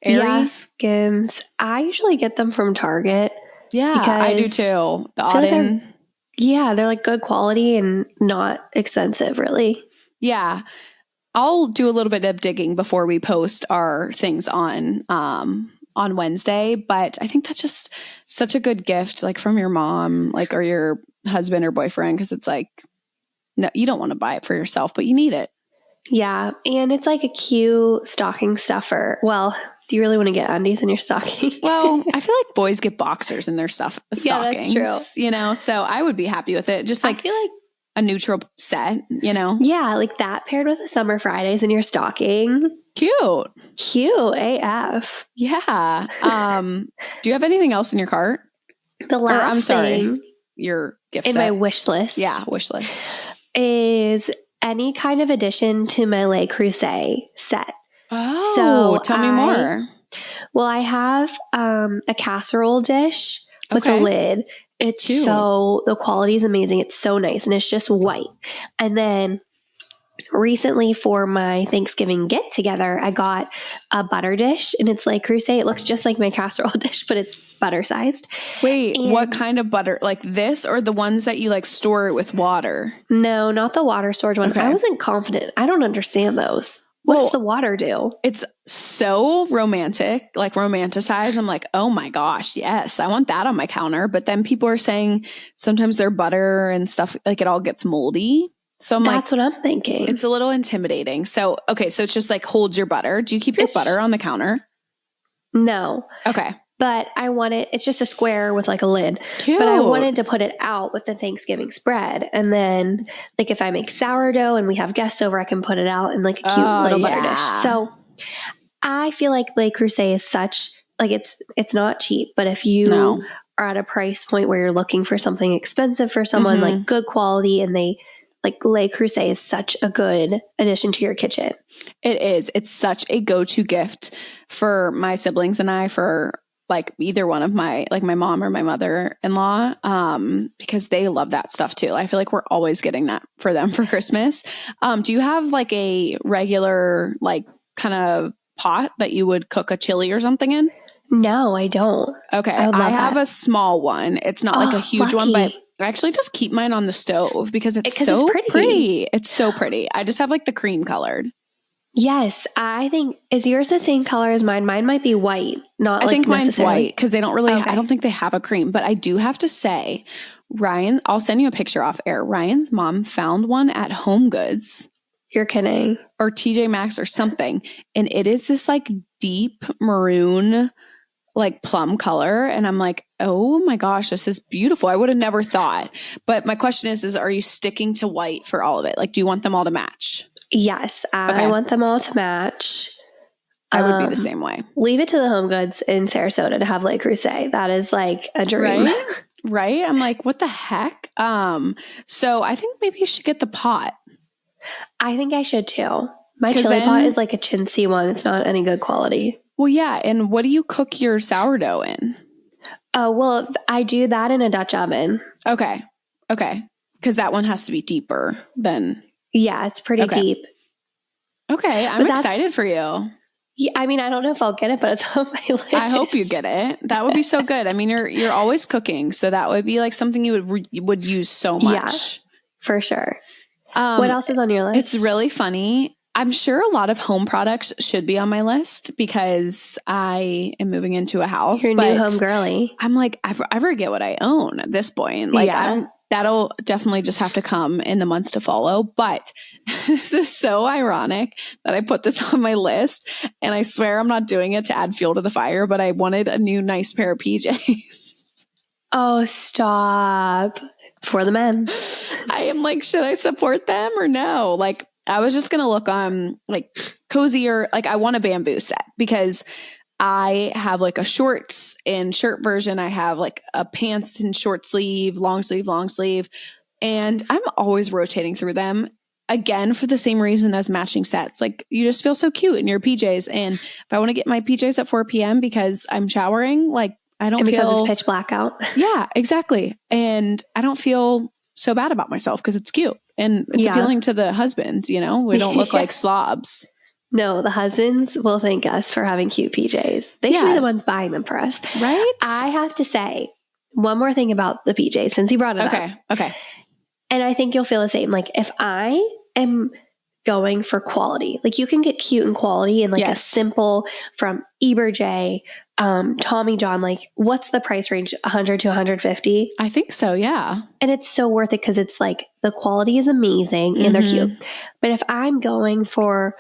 Speaker 4: Aerie?
Speaker 3: Skims. I usually get them from Target.
Speaker 4: Yeah, I do too. The Auden.
Speaker 3: They're like good quality and not expensive, really.
Speaker 4: Yeah. I'll do a little bit of digging before we post our things on Wednesday, but I think that's just such a good gift, like from your mom, like, or your husband or boyfriend, because it's like, no, you don't want to buy it for yourself, but you need it. Yeah.
Speaker 3: And it's like a cute stocking stuffer. Well, do you really want to get undies in your stocking?
Speaker 4: Well, I feel like boys get boxers in their stockings.
Speaker 3: Yeah, that's true.
Speaker 4: You know, so I would be happy with it. Just like,
Speaker 3: I feel like
Speaker 4: a neutral set, you know?
Speaker 3: Yeah, like that paired with a Summer Fridays in your stocking.
Speaker 4: Cute.
Speaker 3: AF.
Speaker 4: Yeah. Do you have anything else in your cart?
Speaker 3: The last thing
Speaker 4: your gift
Speaker 3: in
Speaker 4: set.
Speaker 3: my wish list.
Speaker 4: Yeah, wish list.
Speaker 3: Is any kind of addition to my Le Creuset set.
Speaker 4: Oh,
Speaker 3: so
Speaker 4: tell me more.
Speaker 3: Well, I have a casserole dish with a lid. It's
Speaker 4: cute.
Speaker 3: So the quality is amazing. It's so nice. And it's just white. And then recently for my Thanksgiving get together, I got a butter dish and it's Le Creuset. It looks just like my casserole dish, but it's butter sized.
Speaker 4: Wait, what kind of butter? Like this or the ones that you like store it with water?
Speaker 3: No, not the water storage one.
Speaker 4: Okay.
Speaker 3: I wasn't confident. I don't understand those. What does the water do?
Speaker 4: It's so romantic, like romanticized. I'm like, oh my gosh, yes, I want that on my counter. But then people are saying sometimes their butter and stuff, like it all gets moldy. So
Speaker 3: that's what I'm thinking.
Speaker 4: It's a little intimidating. So, okay, so it's just like holds your butter. Do you keep your butter on the counter?
Speaker 3: No.
Speaker 4: Okay.
Speaker 3: But I wanted, it's just a square with like a lid.
Speaker 4: Cute.
Speaker 3: But I wanted to put it out with the Thanksgiving spread. And then like if I make sourdough and we have guests over, I can put it out in like a cute little butter dish. So I feel like Le Creuset is such, like it's not cheap, but if you are at a price point where you're looking for something expensive for someone, like good quality, and they like Le Creuset is such a good addition to your kitchen.
Speaker 4: It is. It's such a go-to gift for my siblings and I, for like either one of my, like my mom or my mother-in-law, because they love that stuff too. I feel like we're always getting that for them for Christmas. Do you have like a regular, like kind of pot that you would cook a chili or something in?
Speaker 3: No, I don't.
Speaker 4: Okay. I have a small one. It's not like a huge one, but I actually just keep mine on the stove because it's so pretty. It's so pretty. I just have like the cream colored.
Speaker 3: Yes, I think, is yours the same color as mine? Mine might be white, not like
Speaker 4: I think mine's white because they don't really,
Speaker 3: Okay.
Speaker 4: I don't think they have a cream, but I do have to say, Ryan, I'll send you a picture off air. Ryan's mom found one at Home Goods.
Speaker 3: You're kidding.
Speaker 4: Or TJ Maxx or something. And it is this like deep maroon, like plum color. And I'm like, oh my gosh, this is beautiful. I would have never thought. But my question is are you sticking to white for all of it? Like, do you want them all to match?
Speaker 3: Yes, I want them all to match.
Speaker 4: I would be the same way.
Speaker 3: Leave it to the Home Goods in Sarasota to have Le Creuset. That is like a dream.
Speaker 4: Right? I'm like, what the heck? So I think maybe you should get the pot.
Speaker 3: I think I should too. My chili pot is like a chintzy one. It's not any good quality.
Speaker 4: Well, yeah. And what do you cook your sourdough in?
Speaker 3: Oh, well, I do that in a Dutch oven.
Speaker 4: Okay. Because that one has to be deeper than...
Speaker 3: Yeah, it's pretty deep.
Speaker 4: Okay, I'm excited for you.
Speaker 3: Yeah, I mean, I don't know if I'll get it, but it's on my list.
Speaker 4: I hope you get it. That would be so good. I mean, you're always cooking, so that would be like something you would use so much.
Speaker 3: Yeah, for sure. What else is on your list?
Speaker 4: It's really funny. I'm sure a lot of home products should be on my list because I am moving into a house.
Speaker 3: You're a new home girly.
Speaker 4: I'm like, I forget what I own at this point. Like, that'll definitely just have to come in the months to follow. But this is so ironic that I put this on my list, and I swear I'm not doing it to add fuel to the fire, but I wanted a new nice pair of PJs.
Speaker 3: Oh, stop. For the men.
Speaker 4: I am like, should I support them or no? Like, I was just going to look on like cozier. Like, I want a bamboo set because I have like a shorts and shirt version. I have like a pants and short sleeve, long sleeve. And I'm always rotating through them again for the same reason as matching sets. Like, you just feel so cute in your PJs. And if I want to get my PJs at 4 p.m. because I'm showering, like, I don't feel...
Speaker 3: Because it's pitch black out.
Speaker 4: Yeah, exactly. And I don't feel so bad about myself because it's cute. And it's appealing to the husbands, you know? We don't look like slobs.
Speaker 3: No, the husbands will thank us for having cute PJs. They should be the ones buying them for us.
Speaker 4: Right?
Speaker 3: I have to say one more thing about the PJs since you brought it up.
Speaker 4: Okay.
Speaker 3: And I think you'll feel the same. Like, if I am going for quality, like, you can get cute and quality in like a simple from Eberj, Tommy John, like, what's the price range? 100 to 150?
Speaker 4: I think so, yeah.
Speaker 3: And it's so worth it because it's like the quality is amazing and they're cute. But if I'm going for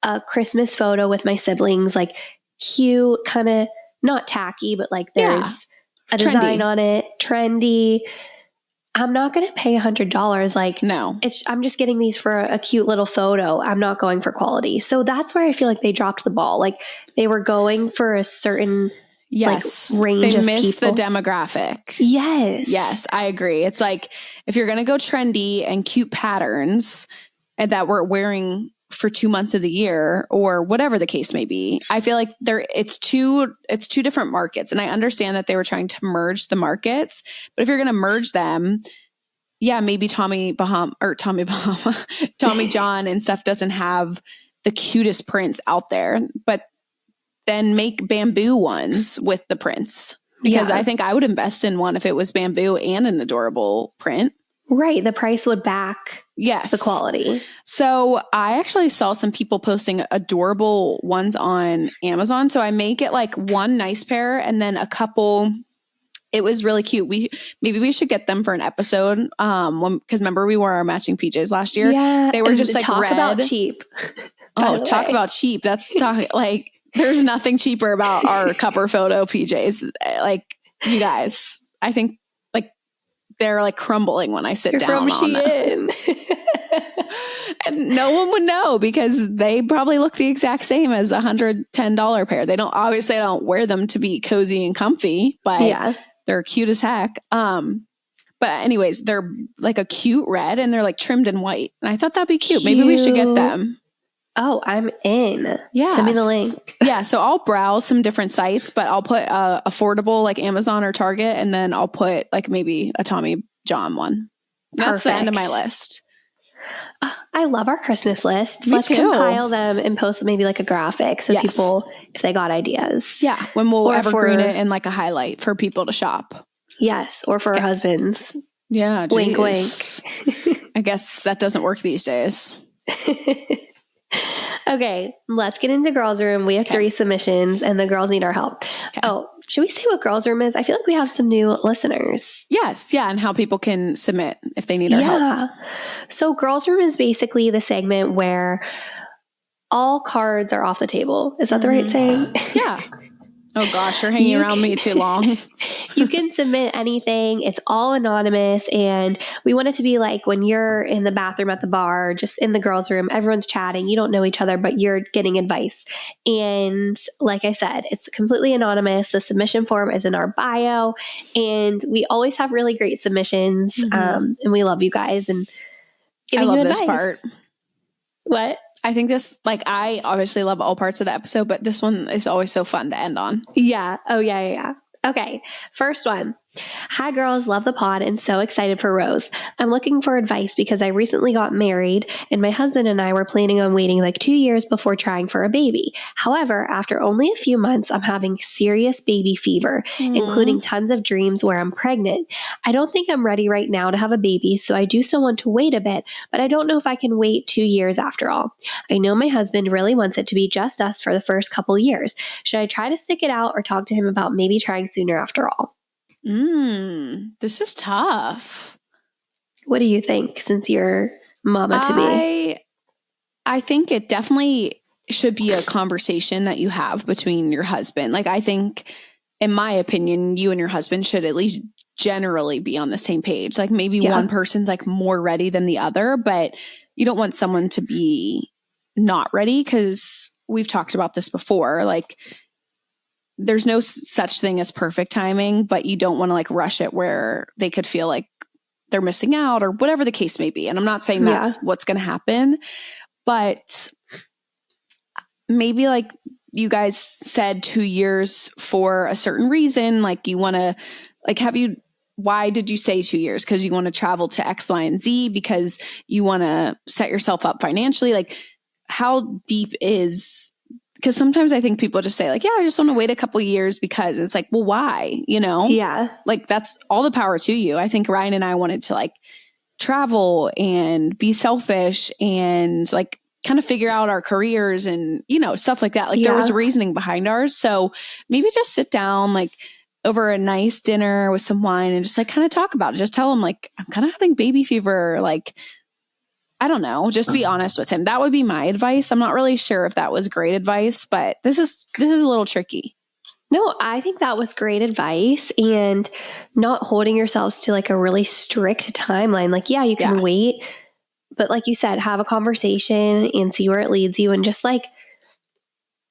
Speaker 3: a Christmas photo with my siblings, like cute, kind of not tacky, but like there's a design on it, trendy, I'm not going to pay $100. Like, no, I'm just getting these for a cute little photo. I'm not going for quality. So that's where I feel like they dropped the ball. Like, they were going for a certain like range of people. They missed
Speaker 4: the demographic. Yes, I agree. It's like, if you're going to go trendy and cute patterns and that we're wearing for 2 months of the year or whatever the case may be, I feel like it's two different markets. And I understand that they were trying to merge the markets, but if you're going to merge them, maybe Tommy John and stuff doesn't have the cutest prints out there, but then make bamboo ones with the prints, because I think I would invest in one if it was bamboo and an adorable print.
Speaker 3: Right. The price would back the quality.
Speaker 4: So I actually saw some people posting adorable ones on Amazon. So I may get like one nice pair and then a couple. It was really cute. Maybe we should get them for an episode. Because remember, we wore our matching PJs last year. Yeah. They were just like
Speaker 3: talk
Speaker 4: red.
Speaker 3: About cheap.
Speaker 4: Talk about cheap. That's like, there's nothing cheaper about our cover photo PJs. Like, you guys, I think they're like crumbling when I sit down on them. And no one would know because they probably look the exact same as $110 pair. They don't, obviously I don't wear them to be cozy and comfy, but they're cute as heck. But anyways, they're like a cute red and they're like trimmed in white. And I thought that'd be cute. Maybe we should get them.
Speaker 3: Oh, I'm in.
Speaker 4: Yeah.
Speaker 3: Send me the link.
Speaker 4: Yeah. So I'll browse some different sites, but I'll put affordable like Amazon or Target, and then I'll put like maybe a Tommy John one. That's the end of my list.
Speaker 3: I love our Christmas lists.
Speaker 4: Me
Speaker 3: Let's
Speaker 4: too.
Speaker 3: compile them and post maybe like a graphic so people, if they got ideas.
Speaker 4: Yeah. When we'll evergreen it in like a highlight for people to shop.
Speaker 3: Yes. Or for our husbands.
Speaker 4: Yeah.
Speaker 3: Wink, wink.
Speaker 4: I guess that doesn't work these days.
Speaker 3: Okay, let's get into Girls Room. We have 3 submissions and the girls need our help. Okay. Oh, should we say what Girls Room is? I feel like we have some new listeners.
Speaker 4: Yes, yeah, and how people can submit if they need our help.
Speaker 3: So Girls Room is basically the segment where all cards are off the table. Is that the right saying?
Speaker 4: Yeah. Oh gosh, you're hanging around me too long.
Speaker 3: You can submit anything. It's all anonymous. And we want it to be like when you're in the bathroom at the bar, just in the girls' room, everyone's chatting. You don't know each other, but you're getting advice. And like I said, it's completely anonymous. The submission form is in our bio. And we always have really great submissions. And we love you guys and giving you advice.
Speaker 4: This part.
Speaker 3: What?
Speaker 4: I think this, like, I obviously love all parts of the episode, but this one is always so fun to end on.
Speaker 3: Yeah. Oh, yeah. Okay. First one. Hi, girls. Love the pod and so excited for Rose. I'm looking for advice because I recently got married and my husband and I were planning on waiting like 2 years before trying for a baby. However, after only a few months, I'm having serious baby fever, including tons of dreams where I'm pregnant. I don't think I'm ready right now to have a baby, so I do still want to wait a bit, but I don't know if I can wait 2 years after all. I know my husband really wants it to be just us for the first couple years. Should I try to stick it out or talk to him about maybe trying sooner after all?
Speaker 4: This is tough.
Speaker 3: What do you think, since you're mama to be?
Speaker 4: I think it definitely should be a conversation that you have between your husband. Like, I think, in my opinion, you and your husband should at least generally be on the same page. Like, maybe one person's like more ready than the other, but you don't want someone to be not ready, because we've talked about this before. Like, there's no such thing as perfect timing, but you don't want to like rush it where they could feel like they're missing out or whatever the case may be. And I'm not saying that's what's going to happen, but maybe like you guys said 2 years for a certain reason. Like, you want to, like, why did you say 2 years? Because you want to travel to X, Y, and Z, because you want to set yourself up financially. Like, how deep is, because sometimes I think people just say like, yeah, I just want to wait a couple years, because it's like, well, why? You know?
Speaker 3: Yeah.
Speaker 4: Like, that's all the power to you. I think Ryan and I wanted to like travel and be selfish and like kind of figure out our careers and, you know, stuff like that. Like, there was reasoning behind ours. So maybe just sit down like over a nice dinner with some wine and just like kind of talk about it. Just tell him like, I'm kind of having baby fever. Like, I don't know, just be honest with him. That would be my advice. I'm not really sure if that was great advice, but this is a little tricky.
Speaker 3: No, I think that was great advice, and not holding yourselves to like a really strict timeline. Like, yeah, you can wait, but like you said, have a conversation and see where it leads you, and just like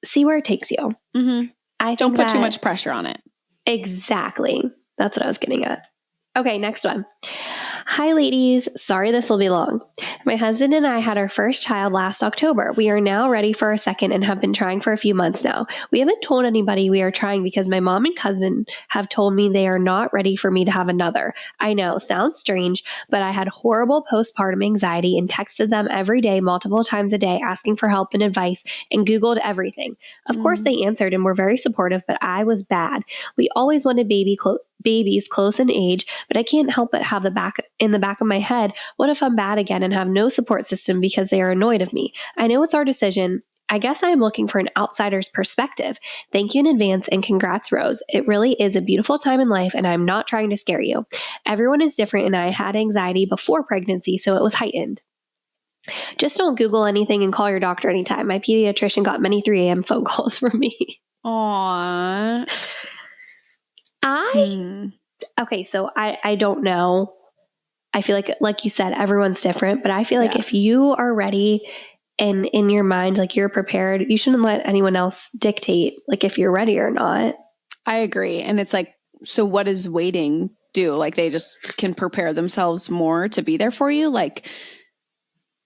Speaker 3: see where it takes you.
Speaker 4: Mm-hmm.
Speaker 3: I
Speaker 4: don't put too much pressure on it.
Speaker 3: Exactly. That's what I was getting at. Okay, next one. Hi, ladies. Sorry this will be long. My husband and I had our first child last October. We are now ready for a second and have been trying for a few months now. We haven't told anybody we are trying because my mom and cousin have told me they are not ready for me to have another. I know, sounds strange, but I had horrible postpartum anxiety and texted them every day, multiple times a day, asking for help and advice, and Googled everything. Of course, they answered and were very supportive, but I was bad. We always wanted babies close in age, but I can't help but have in the back of my head, what if I'm bad again and have no support system because they are annoyed of me? I know it's our decision. I guess I am looking for an outsider's perspective. Thank you in advance, and congrats, Rose. It really is a beautiful time in life, and I'm not trying to scare you. Everyone is different, and I had anxiety before pregnancy, so it was heightened. Just don't Google anything and call your doctor anytime. My pediatrician got many 3 a.m. phone calls from me.
Speaker 4: Aww.
Speaker 3: Okay, so I don't know. I feel like you said, everyone's different, but I feel like if you are ready and in your mind, like you're prepared, you shouldn't let anyone else dictate like if you're ready or not.
Speaker 4: I agree. And it's like, so what does waiting do? Like, they just can prepare themselves more to be there for you. Like,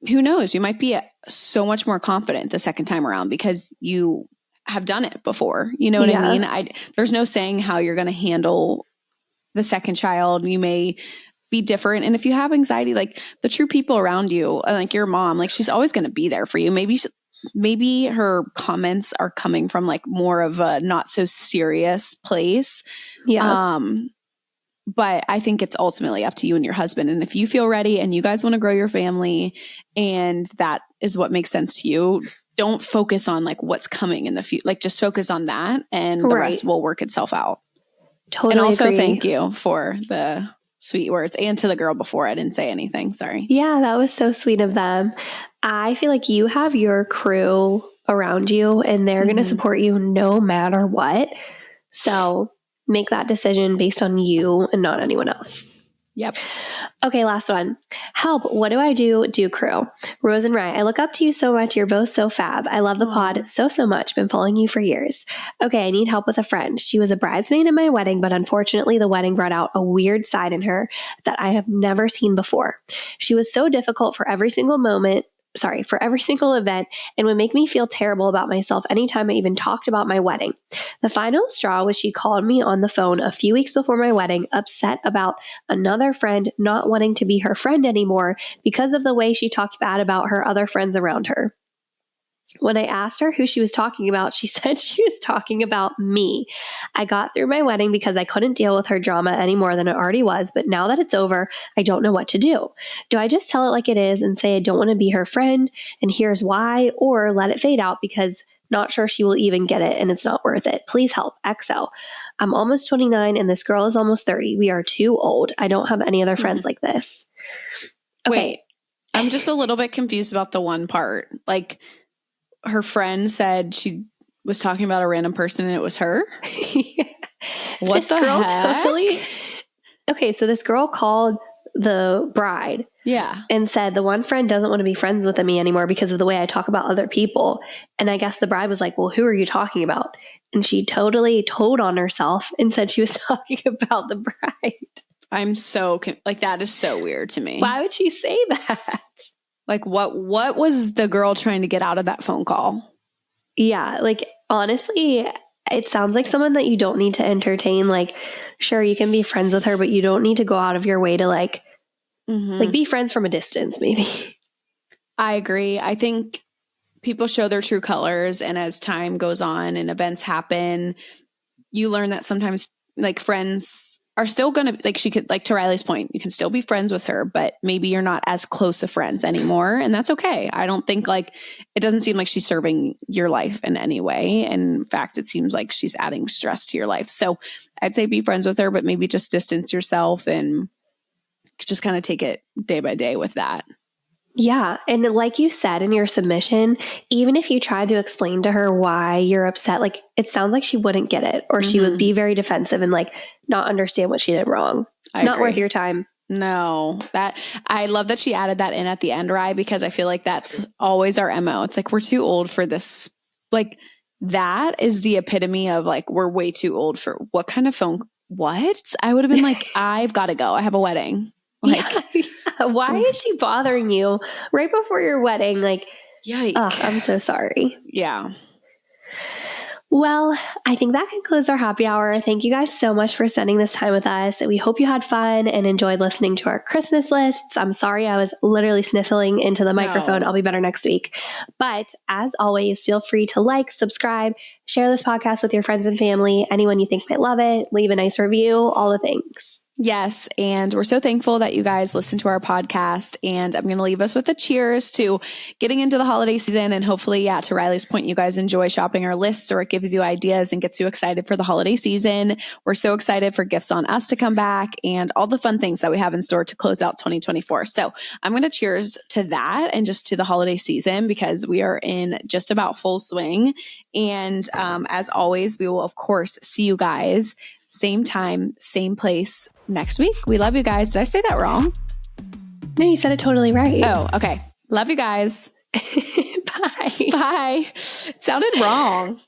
Speaker 4: who knows? You might be so much more confident the second time around because you have done it before. You know what I mean? There's no saying how you're going to handle the second child. You may be different. And if you have anxiety, like the true people around you, like your mom, like she's always going to be there for you. Maybe her comments are coming from like more of a not so serious place. Yeah. But I think it's ultimately up to you and your husband. And if you feel ready and you guys want to grow your family and that is what makes sense to you, don't focus on like what's coming in the future. Like, just focus on that and the rest will work itself out.
Speaker 3: Totally.
Speaker 4: And also
Speaker 3: agree.
Speaker 4: Thank you for the sweet words, and to the girl before. I didn't say anything. Sorry.
Speaker 3: Yeah, that was so sweet of them. I feel like you have your crew around you and they're going to support you no matter what. So make that decision based on you and not anyone else.
Speaker 4: Yep.
Speaker 3: Okay, last one. Help. What do I do? Do crew. Rose and Rye, I look up to you so much. You're both so fab. I love the pod so much. Been following you for years. Okay, I need help with a friend. She was a bridesmaid in my wedding, but unfortunately the wedding brought out a weird side in her that I have never seen before. She was so difficult for every single event, and would make me feel terrible about myself anytime I even talked about my wedding. The final straw was she called me on the phone a few weeks before my wedding, upset about another friend not wanting to be her friend anymore because of the way she talked bad about her other friends around her. When I asked her who she was talking about, she said she was talking about me. I got through my wedding because I couldn't deal with her drama any more than it already was, but now that it's over, I don't know what to do. Do I just tell it like it is and say I don't want to be her friend and here's why, or let it fade out because not sure she will even get it and it's not worth it? Please help. XL. I'm almost 29 and this girl is almost 30. We are too old. I don't have any other friends like this. Okay.
Speaker 4: Wait, I'm just a little bit confused about the one part. Like, her friend said she was talking about a random person and it was her? What
Speaker 3: This
Speaker 4: the
Speaker 3: girl
Speaker 4: heck?
Speaker 3: totally. Okay, so this girl called the bride
Speaker 4: Yeah.
Speaker 3: and said the one friend doesn't want to be friends with me anymore because of the way I talk about other people. And I guess the bride was like, well, who are you talking about? And she totally told on herself and said she was talking about the bride.
Speaker 4: I'm so, like, that is so weird to me.
Speaker 3: Why would she say that?
Speaker 4: Like, what was the girl trying to get out of that phone call?
Speaker 3: Yeah, like, honestly, it sounds like someone that you don't need to entertain. Like, sure, you can be friends with her, but you don't need to go out of your way to like be friends from a distance, maybe.
Speaker 4: I agree. I think people show their true colors, and as time goes on and events happen, you learn that sometimes like friends are still going to, like, she could, like, to Riley's point, you can still be friends with her, but maybe you're not as close of friends anymore. And that's okay. I don't think, like, it doesn't seem like she's serving your life in any way. And in fact, it seems like she's adding stress to your life. So I'd say be friends with her, but maybe just distance yourself and just kind of take it day by day with that.
Speaker 3: Yeah. And like you said in your submission, even if you tried to explain to her why you're upset, like, it sounds like she wouldn't get it, or she would be very defensive and like not understand what she did wrong. Not worth your time.
Speaker 4: No, that I love that she added that in at the end, Rye, because I feel like that's always our MO. It's like, we're too old for this. Like, that is the epitome of like, we're way too old for what kind of phone? What? I would have been like, I've got to go. I have a wedding. Like,
Speaker 3: yeah. Why is she bothering you right before your wedding? Like,
Speaker 4: yikes.
Speaker 3: I'm so sorry.
Speaker 4: Yeah.
Speaker 3: Well, I think that concludes our happy hour. Thank you guys so much for spending this time with us. We hope you had fun and enjoyed listening to our Christmas lists. I'm sorry I was literally sniffling into the microphone. I'll be better next week. But as always, feel free to like, subscribe, share this podcast with your friends and family, anyone you think might love it, leave a nice review, all the things.
Speaker 4: Yes. And we're so thankful that you guys listen to our podcast. And I'm going to leave us with a cheers to getting into the holiday season. And hopefully, yeah, to Riley's point, you guys enjoy shopping our lists, or it gives you ideas and gets you excited for the holiday season. We're so excited for Gifts on Us to come back and all the fun things that we have in store to close out 2024. So I'm going to cheers to that and just to the holiday season, because we are in just about full swing. And as always, we will, of course, see you guys same time, same place next week. We love you guys. Did I say that wrong?
Speaker 3: No, you said it totally right.
Speaker 4: Oh, okay. Love you guys.
Speaker 3: Bye.
Speaker 4: Bye. It sounded wrong.